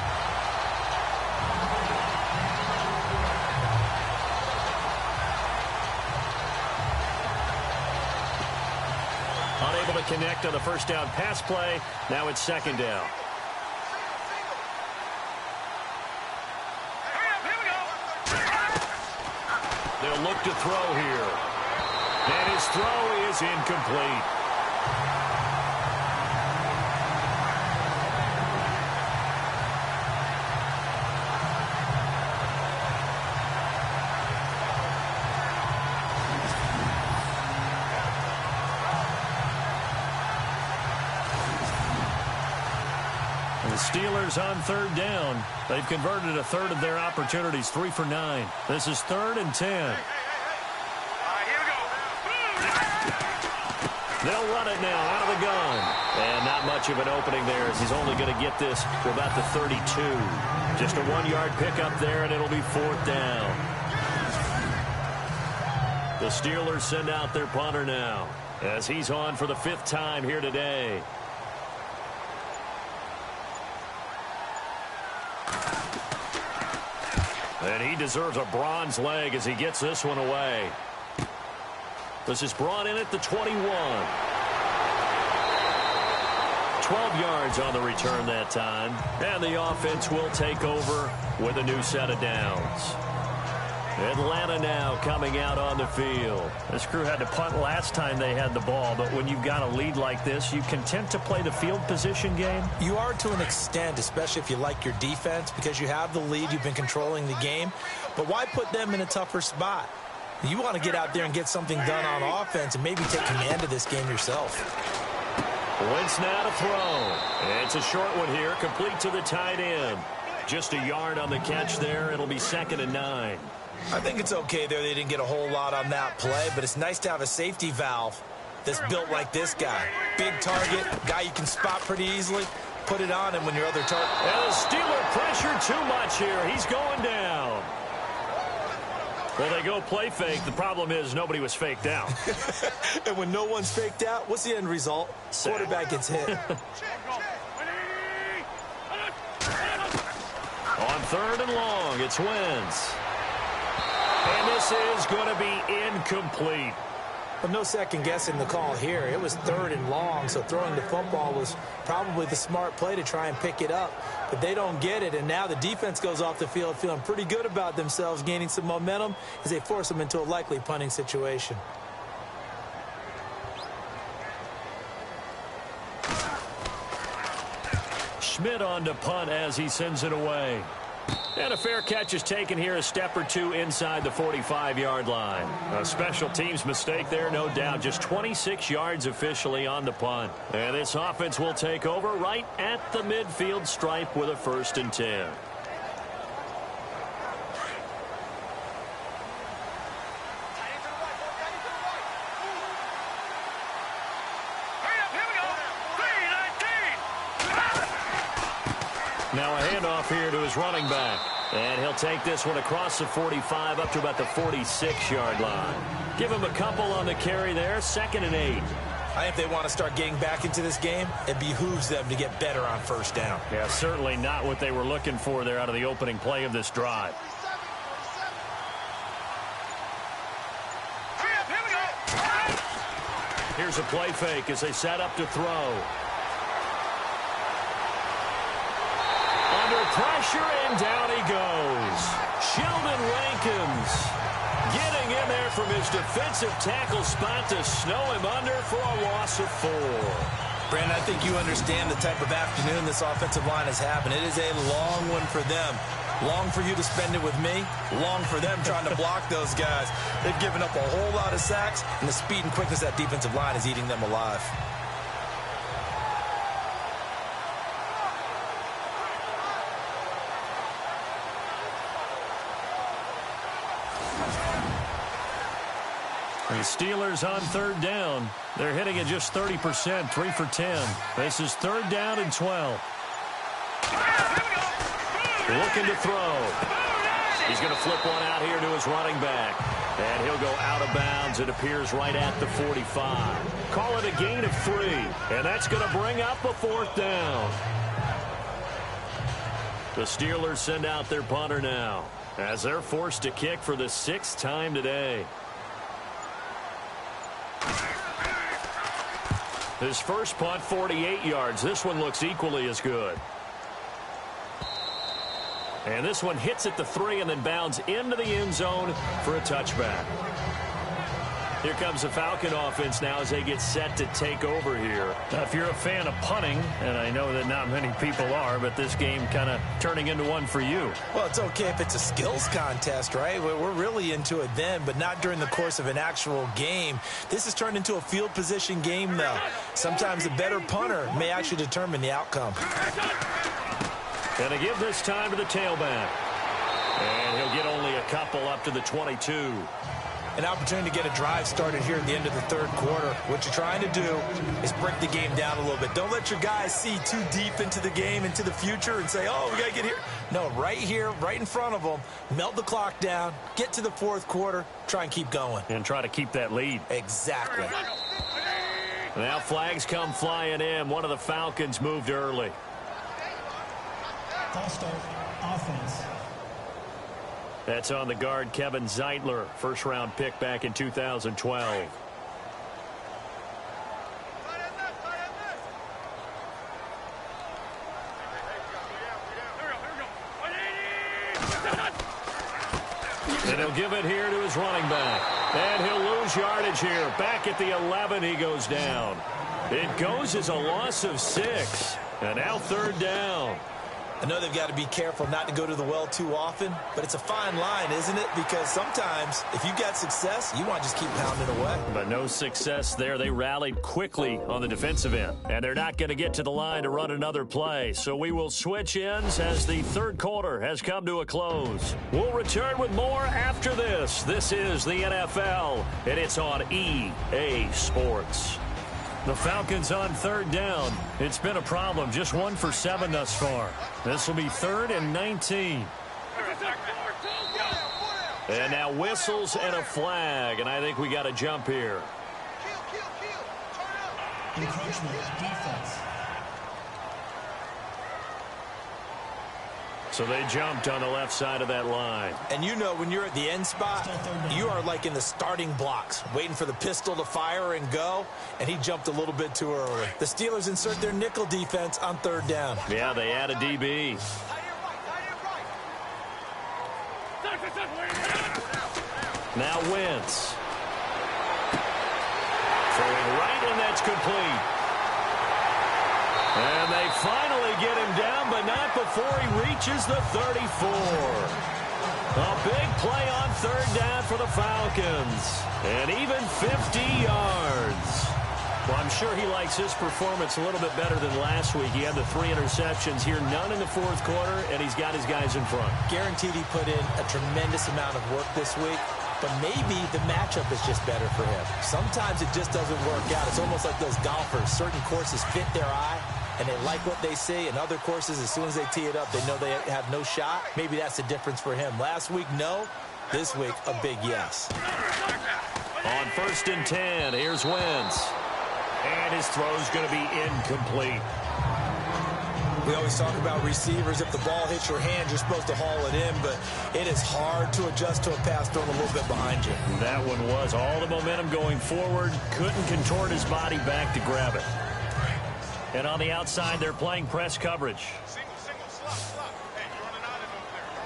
Unable to connect on the first down pass play. Now it's second down. They'll look to throw here. And his throw is incomplete. The Steelers on third down. They've converted a third of their opportunities, 3 for 9. This is 3rd and 10. Here we go. They'll run it now out of the gun. And not much of an opening there as he's only going to get this to about the 32. Just a 1-yard pickup there, and it'll be 4th down. The Steelers send out their punter now as he's on for the 5th time here today. And he deserves a bronze leg as he gets this one away. This is brought in at the 21. 12 yards on the return that time. And the offense will take over with a new set of downs. Atlanta now coming out on the field. This crew had to punt last time they had the ball, but when you've got a lead like this, you content to play the field position game? You are to an extent, especially if you like your defense, because you have the lead, you've been controlling the game. But why put them in a tougher spot? You want to get out there and get something done on offense and maybe take command of this game yourself. Wentz now to throw. It's a short one here, complete to the tight end. Just a yard on the catch there. It'll be 2nd and 9. I think it's okay there. They didn't get a whole lot on that play, but it's nice to have a safety valve that's built like this guy. Big target, guy you can spot pretty easily. Put it on him when your other target. And the Steeler pressure too much here. He's going down. Well, they go play fake. The problem is nobody was faked out. And when no one's faked out, what's the end result? Quarterback gets hit. On 3rd and long, it's Wentz. And this is going to be incomplete. Well, no second guessing the call here. It was 3rd and long, so throwing the football was probably the smart play to try and pick it up. But they don't get it, and now the defense goes off the field feeling pretty good about themselves, gaining some momentum as they force them into a likely punting situation. Schmidt on to punt as he sends it away. And a fair catch is taken here, a step or two inside the 45-yard line. A special teams mistake there, no doubt. Just 26 yards officially on the punt. And this offense will take over right at the midfield stripe with a 1st and 10. Now a handoff here to his running back. And he'll take this one across the 45 up to about the 46-yard line. Give him a couple on the carry there. 2nd and 8. I think they want to start getting back into this game. It behooves them to get better on 1st down. Yeah, certainly not what they were looking for there out of the opening play of this drive. Here's a play fake as they set up to throw. Pressure, and down he goes. Sheldon Rankins getting in there from his defensive tackle spot to snow him under for a loss of 4. Brandon, I think you understand the type of afternoon this offensive line is having. It is a long one for them. Long for you to spend it with me. Long for them trying to block those guys. They've given up a whole lot of sacks, and the speed and quickness of that defensive line is eating them alive. The Steelers on third down. They're hitting it just 30%, 3 for 10. This is third down and 12. Looking to throw. He's going to flip one out here to his running back. And he'll go out of bounds. It appears right at the 45. Call it a gain of 3. And that's going to bring up a fourth down. The Steelers send out their punter now, as they're forced to kick for the 6th time today. His first punt, 48 yards. This one looks equally as good. And this one hits at the 3 and then bounds into the end zone for a touchback. Here comes the Falcon offense now as they get set to take over here. If you're a fan of punting, and I know that not many people are, but this game kind of turning into one for you. Well, it's okay if it's a skills contest, right? We're really into it then, but not during the course of an actual game. This has turned into a field position game, though. Sometimes the better punter may actually determine the outcome. And to give this time to the tailback. And he'll get only a couple up to the 22. An opportunity to get a drive started here at the end of the third quarter. What you're trying to do is break the game down a little bit. Don't let your guys see too deep into the game, into the future, and say, oh, we got to get here. No, right here, right in front of them, melt the clock down, get to the fourth quarter, try and keep going. And try to keep that lead. Exactly. Now flags come flying in. One of the Falcons moved early. False start, offense. That's on the guard, Kevin Zeitler, first-round pick back in 2012. And he'll give it here to his running back. And he'll lose yardage here. Back at the 11, he goes down. It goes as a loss of 6. And now third down. I know they've got to be careful not to go to the well too often, but it's a fine line, isn't it? Because sometimes, if you've got success, you want to just keep pounding away. But no success there. They rallied quickly on the defensive end, and they're not going to get to the line to run another play. So we will switch ends as the third quarter has come to a close. We'll return with more after this. This is the NFL, and it's on EA Sports. The Falcons on third down. It's been a problem. Just 1 for 7 thus far. This will be 3rd and 19. And now whistles and a flag. And I think we got a jump here. Encroachment, defense. So they jumped on the left side of that line. And you know when you're at the end spot, you are like in the starting blocks, waiting for the pistol to fire and go, and he jumped a little bit too early. The Steelers insert their nickel defense on third down. Yeah, they add a DB. Now Wentz. Throwing right, and that's complete. And they finally get him down, but not before he reaches the 34. A big play on third down for the Falcons. And even 50 yards. Well, I'm sure he likes his performance a little bit better than last week. He had the 3 interceptions here, none in the fourth quarter, and he's got his guys in front. Guaranteed he put in a tremendous amount of work this week. But maybe the matchup is just better for him. Sometimes it just doesn't work out. It's almost like those golfers. Certain courses fit their eye, and they like what they see. And other courses, as soon as they tee it up, they know they have no shot. Maybe that's the difference for him. Last week, no. This week, a big yes. On 1st and 10, here's Wentz. And his throw's going to be incomplete. We always talk about receivers. If the ball hits your hand, you're supposed to haul it in, but it is hard to adjust to a pass thrown a little bit behind you. That one was all the momentum going forward. Couldn't contort his body back to grab it. And on the outside, they're playing press coverage. Single, slot. Hey, you're on an island over there.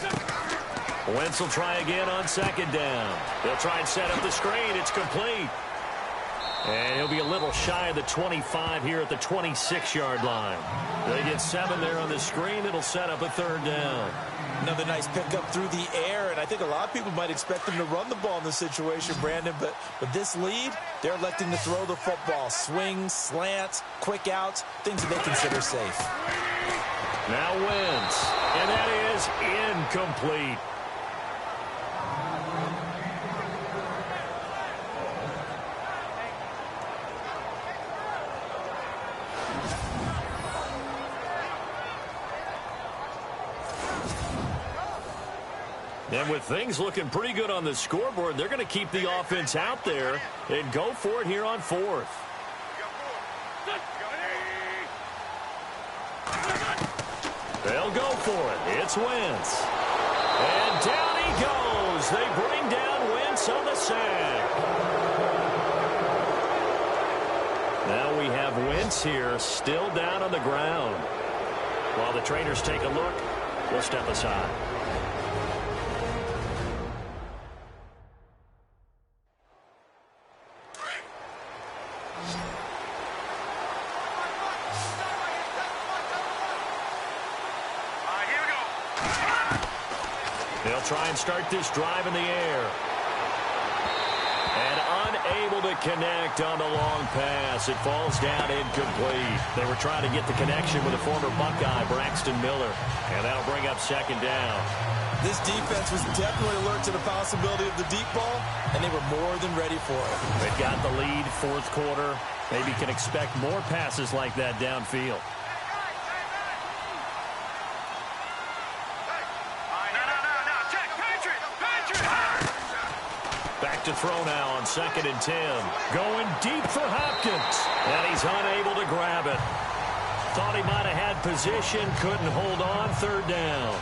Here we go. Wentz will try again on 2nd down. They'll try and set up the screen. It's complete. And he'll be a little shy of the 25 here at the 26-yard line. They get 7 there on the screen. It'll set up a 3rd down. Another nice pickup through the air, and I think a lot of people might expect them to run the ball in this situation, Brandon, but with this lead, they're electing to throw the football. Swings, slants, quick outs, things that they consider safe. Now Wentz, and that is incomplete. And with things looking pretty good on the scoreboard, they're going to keep the offense out there and go for it here on 4th. They'll go for it. It's Wentz. And down he goes. They bring down Wentz on the sack. Now we have Wentz here still down on the ground. While the trainers take a look, we'll step aside. They'll try and start this drive in the air. And unable to connect on the long pass. It falls down incomplete. They were trying to get the connection with a former Buckeye, Braxton Miller. And that'll bring up 2nd down. This defense was definitely alert to the possibility of the deep ball, and they were more than ready for it. They've got the lead, 4th quarter. Maybe can expect more passes like that downfield. Back to throw now on 2nd and 10. Going deep for Hopkins. And he's unable to grab it. Thought he might have had position. Couldn't hold on. 3rd down.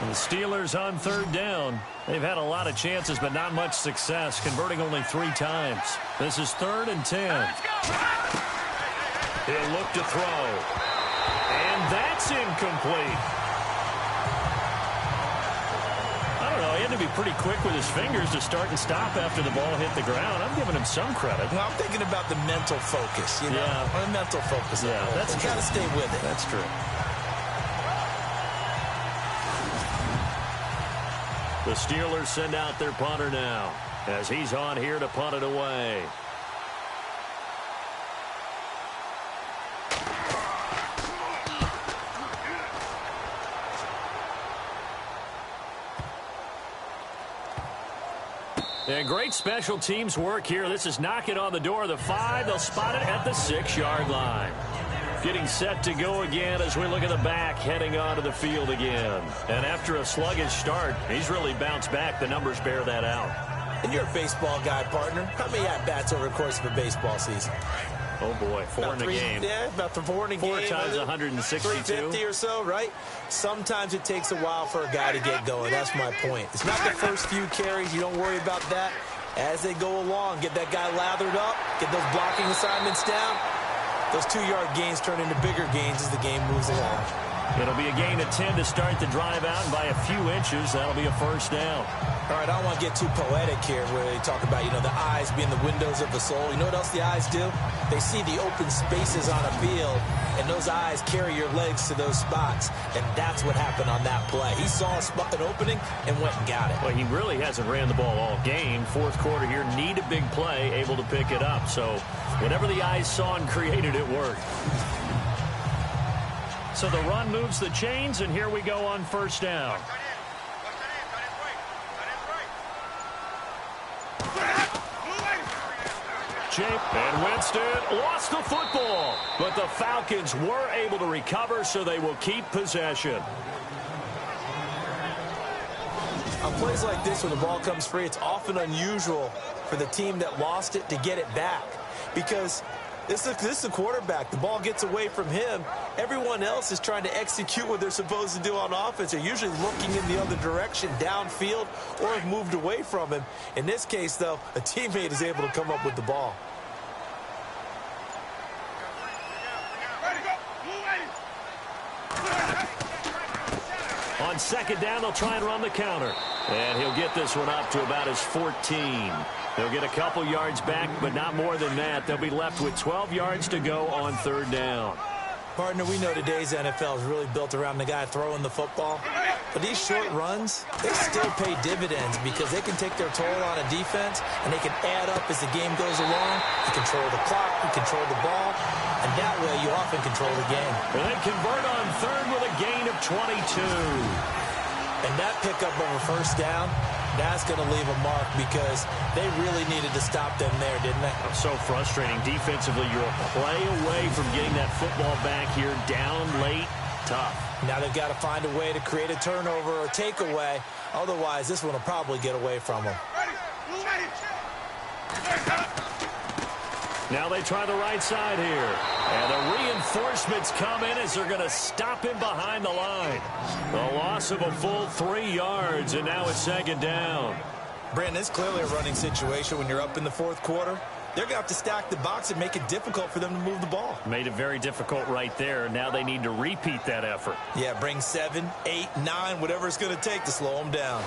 The Steelers on 3rd down. They've had a lot of chances, but not much success, converting only 3 times. This is 3rd and 10. He'll look to throw. And that's incomplete. I don't know. He had to be pretty quick with his fingers to start and stop after the ball hit the ground. I'm giving him some credit. Well, I'm thinking about the mental focus, you know? Yeah. The mental focus. Yeah, that's true. Got to stay with it. That's true. The Steelers send out their punter now as he's on here to punt it away. And great special teams work here. This is knocking on the door of the 5. They'll spot it at the 6-yard line. Getting set to go again as we look at the back, heading onto the field again. And after a sluggish start, he's really bounced back. The numbers bear that out. And you're a baseball guy, partner. How many at-bats over the course of a baseball season? Oh, boy, 4 in a game. Yeah, about 4 in a game. 4 times 162. 350 or so, right? Sometimes it takes a while for a guy to get going. That's my point. It's not the first few carries. You don't worry about that. As they go along, get that guy lathered up, get those blocking assignments down. Those 2-yard gains turn into bigger gains as the game moves along. It'll be a gain of 10 to start the drive out, and by a few inches, that'll be a 1st down. All right, I don't want to get too poetic here where they talk about, the eyes being the windows of the soul. You know what else the eyes do? They see the open spaces on a field, and those eyes carry your legs to those spots, and that's what happened on that play. He saw an opening and went and got it. Well, he really hasn't ran the ball all game. 4th quarter here, need a big play, able to pick it up. So whatever the eyes saw and created, it worked. So the run moves the chains, and here we go on 1st down. And Winston lost the football, but the Falcons were able to recover, so they will keep possession. On plays like this, when the ball comes free, it's often unusual for the team that lost it to get it back, because this is the quarterback. The ball gets away from him. Everyone else is trying to execute what they're supposed to do on offense. They're usually looking in the other direction, downfield, or have moved away from him. In this case, though, a teammate is able to come up with the ball. On 2nd down, they'll try and run the counter. And he'll get this one up to about his 14. They'll get a couple yards back, but not more than that. They'll be left with 12 yards to go on 3rd down. Partner, we know today's NFL is really built around the guy throwing the football. But these short runs, they still pay dividends because they can take their toll on a defense and they can add up as the game goes along. You control the clock, you control the ball, and that way you often control the game. And they convert on third with a gain of 22. And that pickup of a first down, that's going to leave a mark because they really needed to stop them there, didn't they? So frustrating. Defensively, you're a play away from getting that football back here down late. Tough. Now they've got to find a way to create a turnover or takeaway. Otherwise, this one will probably get away from them. Now they try the right side here. And the reinforcements come in as they're going to stop him behind the line. The loss of a full 3 yards, and now it's second down. Brandon, it's clearly a running situation when you're up in the fourth quarter. They're going to have to stack the box and make it difficult for them to move the ball. Made it very difficult right there. Now they need to repeat that effort. Yeah, bring 7, 8, 9, whatever it's going to take to slow them down.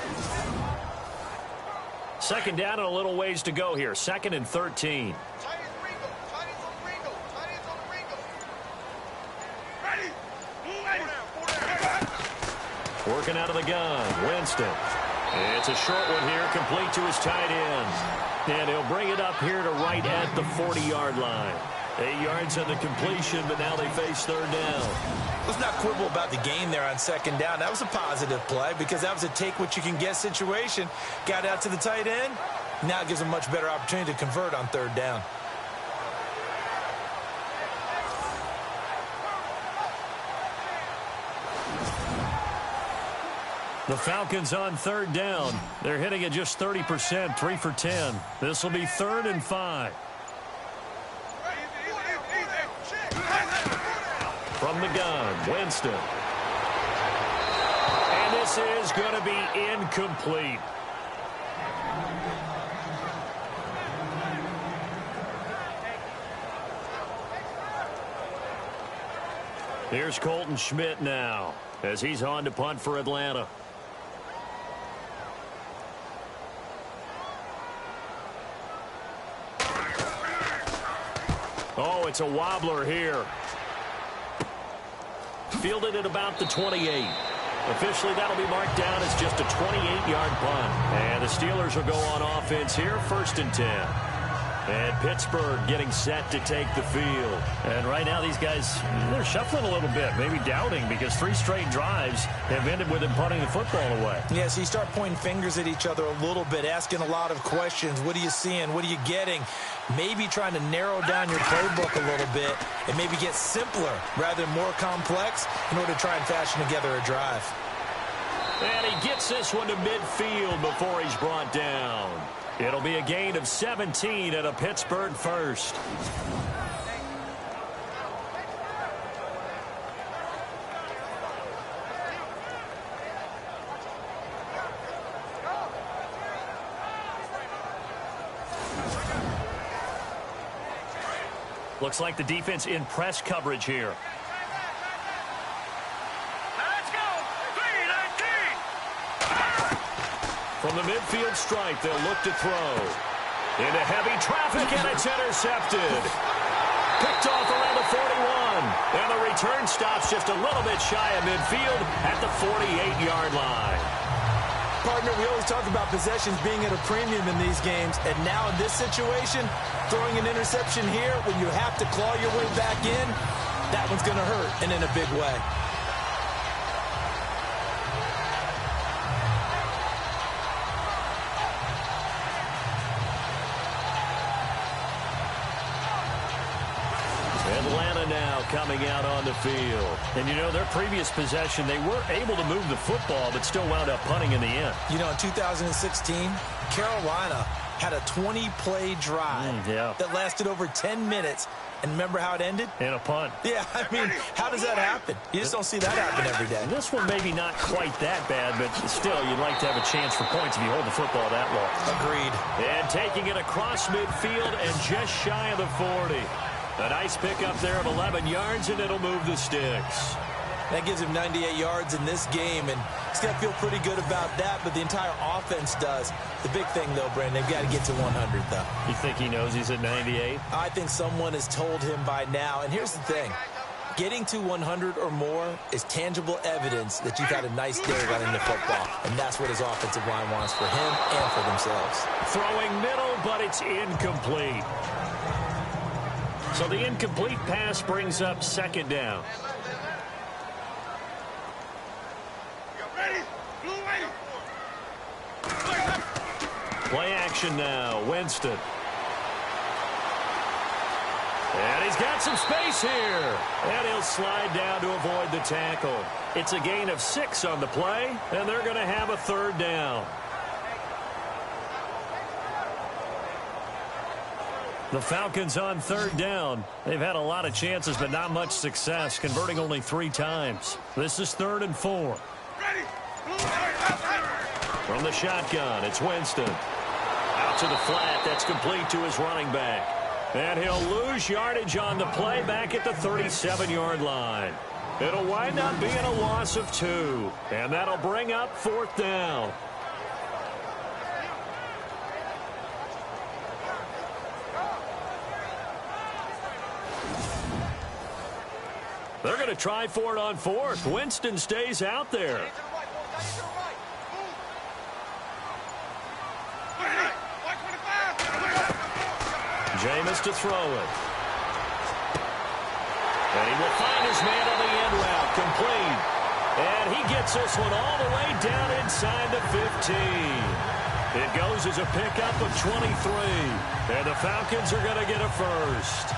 Second down and a little ways to go here. 2nd and 13. Working out of the gun, Winston. It's a short one here, complete to his tight end. And he'll bring it up here to right at the 40-yard line. 8 yards on the completion, but now they face third down. Let's not quibble about the gain there on second down. That was a positive play because that was a take-what-you-can-get situation. Got out to the tight end. Now it gives them a much better opportunity to convert on third down. The Falcons on third down. They're hitting at just 30%, 3 for 10. This will be 3rd and 5. From the gun, Winston. And this is going to be incomplete. Here's Colton Schmidt now as he's on to punt for Atlanta. Oh, it's a wobbler here. Fielded at about the 28. Officially, that'll be marked down as just a 28-yard punt. And the Steelers will go on offense here, 1st and 10. And Pittsburgh getting set to take the field. And right now, these guys, they're shuffling a little bit, maybe doubting, because 3 straight drives have ended with them punting the football away. Yeah, so you start pointing fingers at each other a little bit, asking a lot of questions. What are you seeing? What are you getting? Maybe trying to narrow down your playbook a little bit and maybe get simpler rather than more complex in order to try and fashion together a drive. And he gets this one to midfield before he's brought down. It'll be a gain of 17 at a Pittsburgh first. Looks like the defense in press coverage here. Let's go! 3-19! From the midfield stripe, they'll look to throw. Into heavy traffic, and it's intercepted. Picked off around the 41. And the return stops just a little bit shy of midfield at the 48-yard line. Partner, we always talk about possessions being at a premium in these games, and now in this situation, throwing an interception here when you have to claw your way back in, that one's going to hurt, and in a big way. Atlanta now coming out on the field. And, you know, their previous possession, they were able to move the football, but still wound up punting in the end. You know, in 2016, Carolina had a 20-play drive that lasted over 10 minutes. And remember how it ended? In a punt. Yeah, I mean, how does that happen? You just don't see that happen every day. This one maybe not quite that bad, but still, you'd like to have a chance for points if you hold the football that long. Agreed. And taking it across midfield and just shy of the 40. A nice pickup there of 11 yards, and it'll move the sticks. That gives him 98 yards in this game, and he's got to feel pretty good about that, but the entire offense does. The big thing, though, Brandon, they've got to get to 100, though. You think he knows he's at 98? I think someone has told him by now, and here's the thing. Getting to 100 or more is tangible evidence that you've had a nice day running the football, and that's what his offensive line wants for him and for themselves. Throwing middle, but it's incomplete. So the incomplete pass brings up second down. Play action now, Winston. And he's got some space here. And he'll slide down to avoid the tackle. It's a gain of 6 on the play, and they're going to have a third down. The Falcons on third down. They've had a lot of chances, but not much success, converting only 3 times. This is 3rd and 4. From the shotgun, it's Winston. Out to the flat. That's complete to his running back. And he'll lose yardage on the play back at the 37-yard line. It'll wind up being a loss of 2. And that'll bring up 4th down. They're going to try for it on 4th. Winston stays out there. Jameis to throw it. And he will find his man on the end route. Complete. And he gets this one all the way down inside the 15. It goes as a pickup of 23. And the Falcons are going to get a first.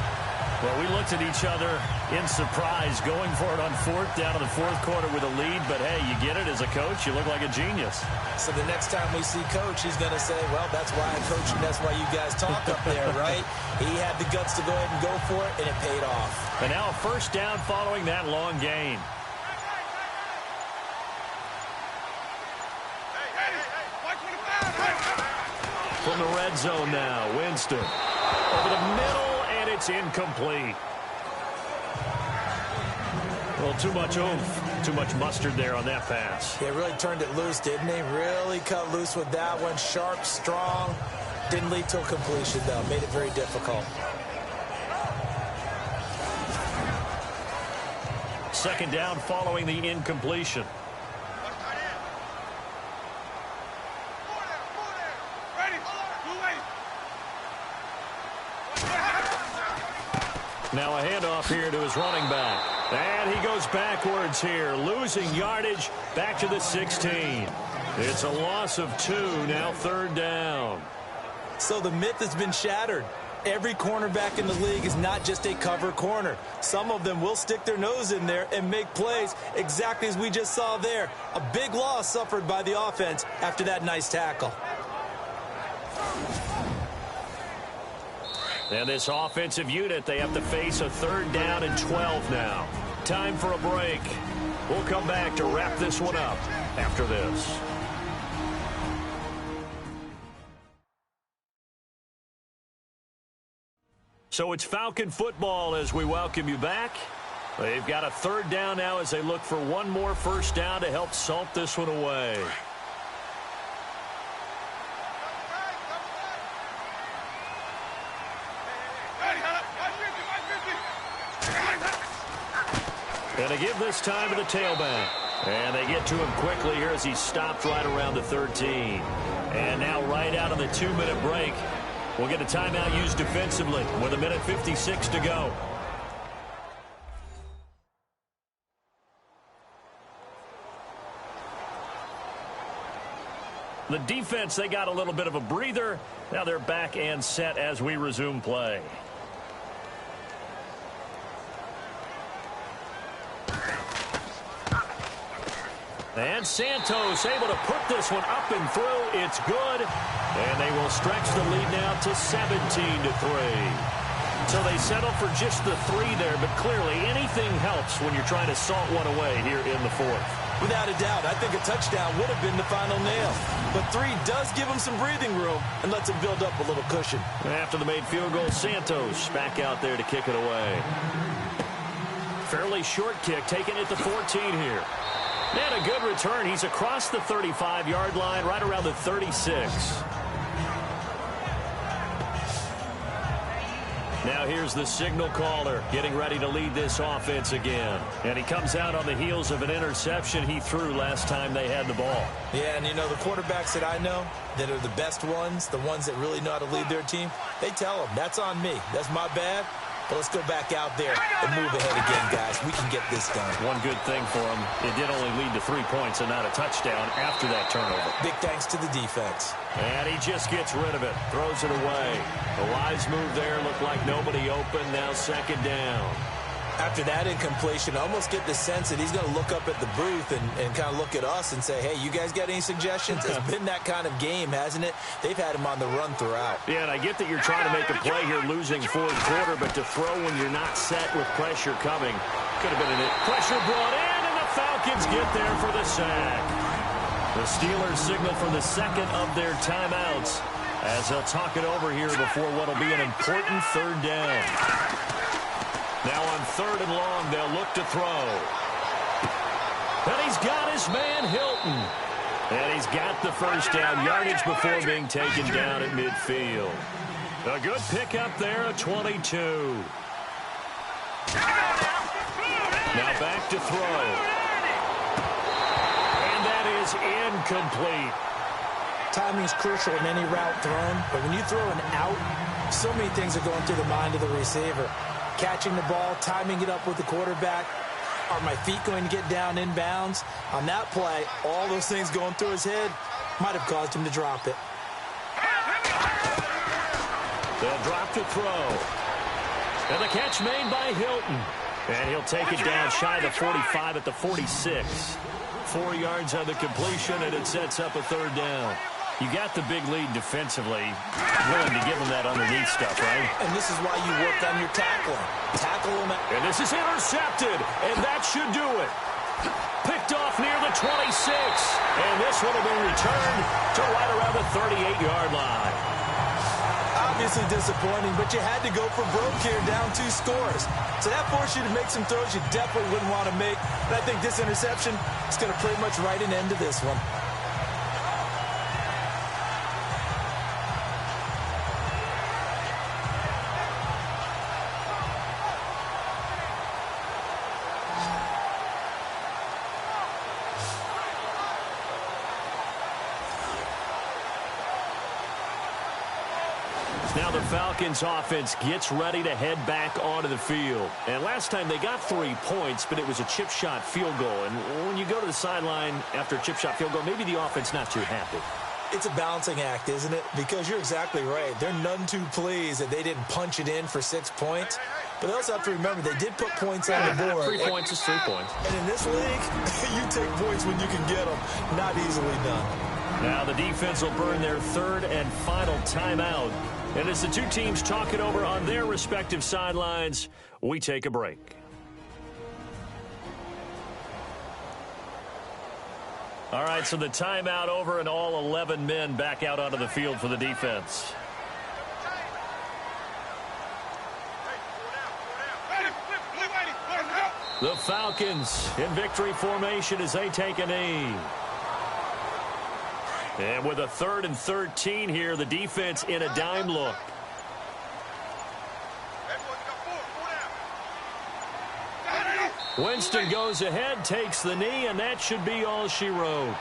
Well, we looked at each other in surprise going for it on 4th down in the 4th quarter with a lead. But, hey, you get it as a coach. You look like a genius. So the next time we see Coach, he's going to say, well, that's why I coach and that's why you guys talk up there, right? He had the guts to go ahead and go for it, and it paid off. And now a first down following that long gain. From the red zone now, Winston. Over the middle, and it's incomplete. Well, too much oomph, too much mustard there on that pass. He really turned it loose, didn't he? Really cut loose with that one. Sharp, strong. Didn't lead to a completion, though. Made it very difficult. Second down following the incompletion. Now a handoff here to his running back. And he goes backwards here, losing yardage back to the 16. It's a loss of 2, now 3rd down. So the myth has been shattered. Every cornerback in the league is not just a cover corner. Some of them will stick their nose in there and make plays exactly as we just saw there. A big loss suffered by the offense after that nice tackle. And this offensive unit, they have to face a 3rd down and 12 now. Time for a break. We'll come back to wrap this one up after this. So it's Falcon football as we welcome you back. They've got a 3rd down now as they look for one more first down to help salt this one away. And they give this time to the tailback. And they get to him quickly here as he stopped right around the 13. And now right out of the 2-minute break, we'll get a timeout used defensively with 1:56 to go. The defense, they got a little bit of a breather. Now they're back and set as we resume play. And Santos able to put this one up and through. It's good. And they will stretch the lead now to 17-3. So they settle for just the 3 there, but clearly anything helps when you're trying to salt one away here in the 4th. Without a doubt, I think a touchdown would have been the final nail. But 3 does give him some breathing room and lets him build up a little cushion. After the made field goal, Santos back out there to kick it away. Fairly short kick, taken at the 14 here. And a good return. He's across the 35-yard line, right around the 36. Now here's the signal caller getting ready to lead this offense again. And he comes out on the heels of an interception he threw last time they had the ball. Yeah, and you know, the quarterbacks that I know that are the best ones, the ones that really know how to lead their team, they tell them, that's on me. That's my bad. But let's go back out there and move ahead again, guys. We can get this done. One good thing for him, it did only lead to 3 points and not a touchdown after that turnover. Big thanks to the defense. And he just gets rid of it, throws it away. The wise move there, looked like nobody open, now second down. After that incompletion, I almost get the sense that he's going to look up at the booth and kind of look at us and say, hey, you guys got any suggestions? It's been that kind of game, hasn't it? They've had him on the run throughout. Yeah, and I get that you're trying to make a play here, losing fourth quarter, but to throw when you're not set with pressure coming, could have been in it. Pressure brought in, and the Falcons get there for the sack. The Steelers signal for the second of their timeouts as they'll talk it over here before what will be an important third down. Now on third and long, they'll look to throw. And he's got his man, Hilton. And he's got the first down yardage before being taken down at midfield. A good pickup there at 22. Now back to throw. And that is incomplete. Timing is crucial in any route thrown, but when you throw an out, so many things are going through the mind of the receiver. Catching the ball, timing it up with the quarterback. Are my feet going to get down in bounds? On that play, all those things going through his head might have caused him to drop it. They'll drop to throw. And the catch made by Hilton. And he'll take it down shy of the 45 at the 46. 4 yards on the completion, and it sets up a third down. You got the big lead defensively, willing to give them that underneath stuff, right? And this is why you work on your tackling. Tackle them. And this is intercepted, and that should do it. Picked off near the 26, and this one will be returned to right around the 38-yard line. Obviously disappointing, but you had to go for broke here, down 2 scores. So that forced you to make some throws you definitely wouldn't want to make. But I think this interception is going to pretty much write an end to this one. Now the Falcons offense gets ready to head back onto the field. And last time they got 3 points, but it was a chip shot field goal. And when you go to the sideline after a chip shot field goal, maybe the offense not too happy. It's a balancing act, isn't it? Because you're exactly right. They're none too pleased that they didn't punch it in for 6 points. But they also have to remember they did put points on the board. 3 points is 3 points. And in this league, you take points when you can get them. Not easily done. Now the defense will burn their third and final timeout. And as the two teams talk it over on their respective sidelines, we take a break. All right, so the timeout over and all 11 men back out onto the field for the defense. The Falcons in victory formation as they take a knee. And with a 3rd and 13 here, the defense in a dime look. Winston goes ahead, takes the knee, and that should be all she wrote.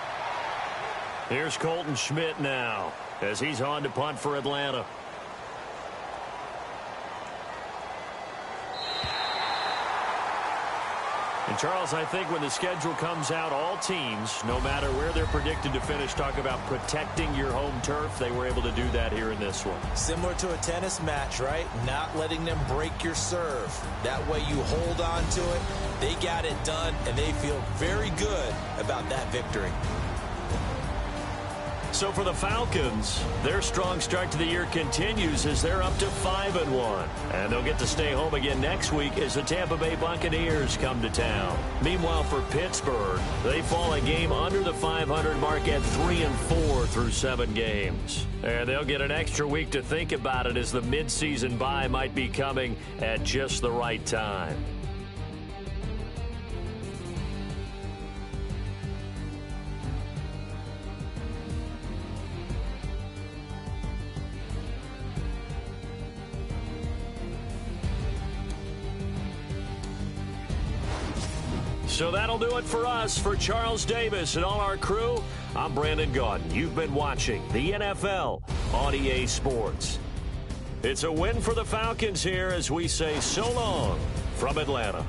Here's Colton Schmidt now as he's on to punt for Atlanta. And Charles, I think when the schedule comes out, all teams, no matter where they're predicted to finish, talk about protecting your home turf. They were able to do that here in this one. Similar to a tennis match, right? Not letting them break your serve. That way you hold on to it. They got it done, and they feel very good about that victory. So for the Falcons, their strong start to the year continues as they're up to 5-1. And they'll get to stay home again next week as the Tampa Bay Buccaneers come to town. Meanwhile, for Pittsburgh, they fall a game under the 500 mark at 3-4 through 7 games. And they'll get an extra week to think about it as the midseason bye might be coming at just the right time. So that'll do it for us. For Charles Davis and all our crew, I'm Brandon Gaudin. You've been watching the NFL on EA Sports. It's a win for the Falcons here as we say so long from Atlanta.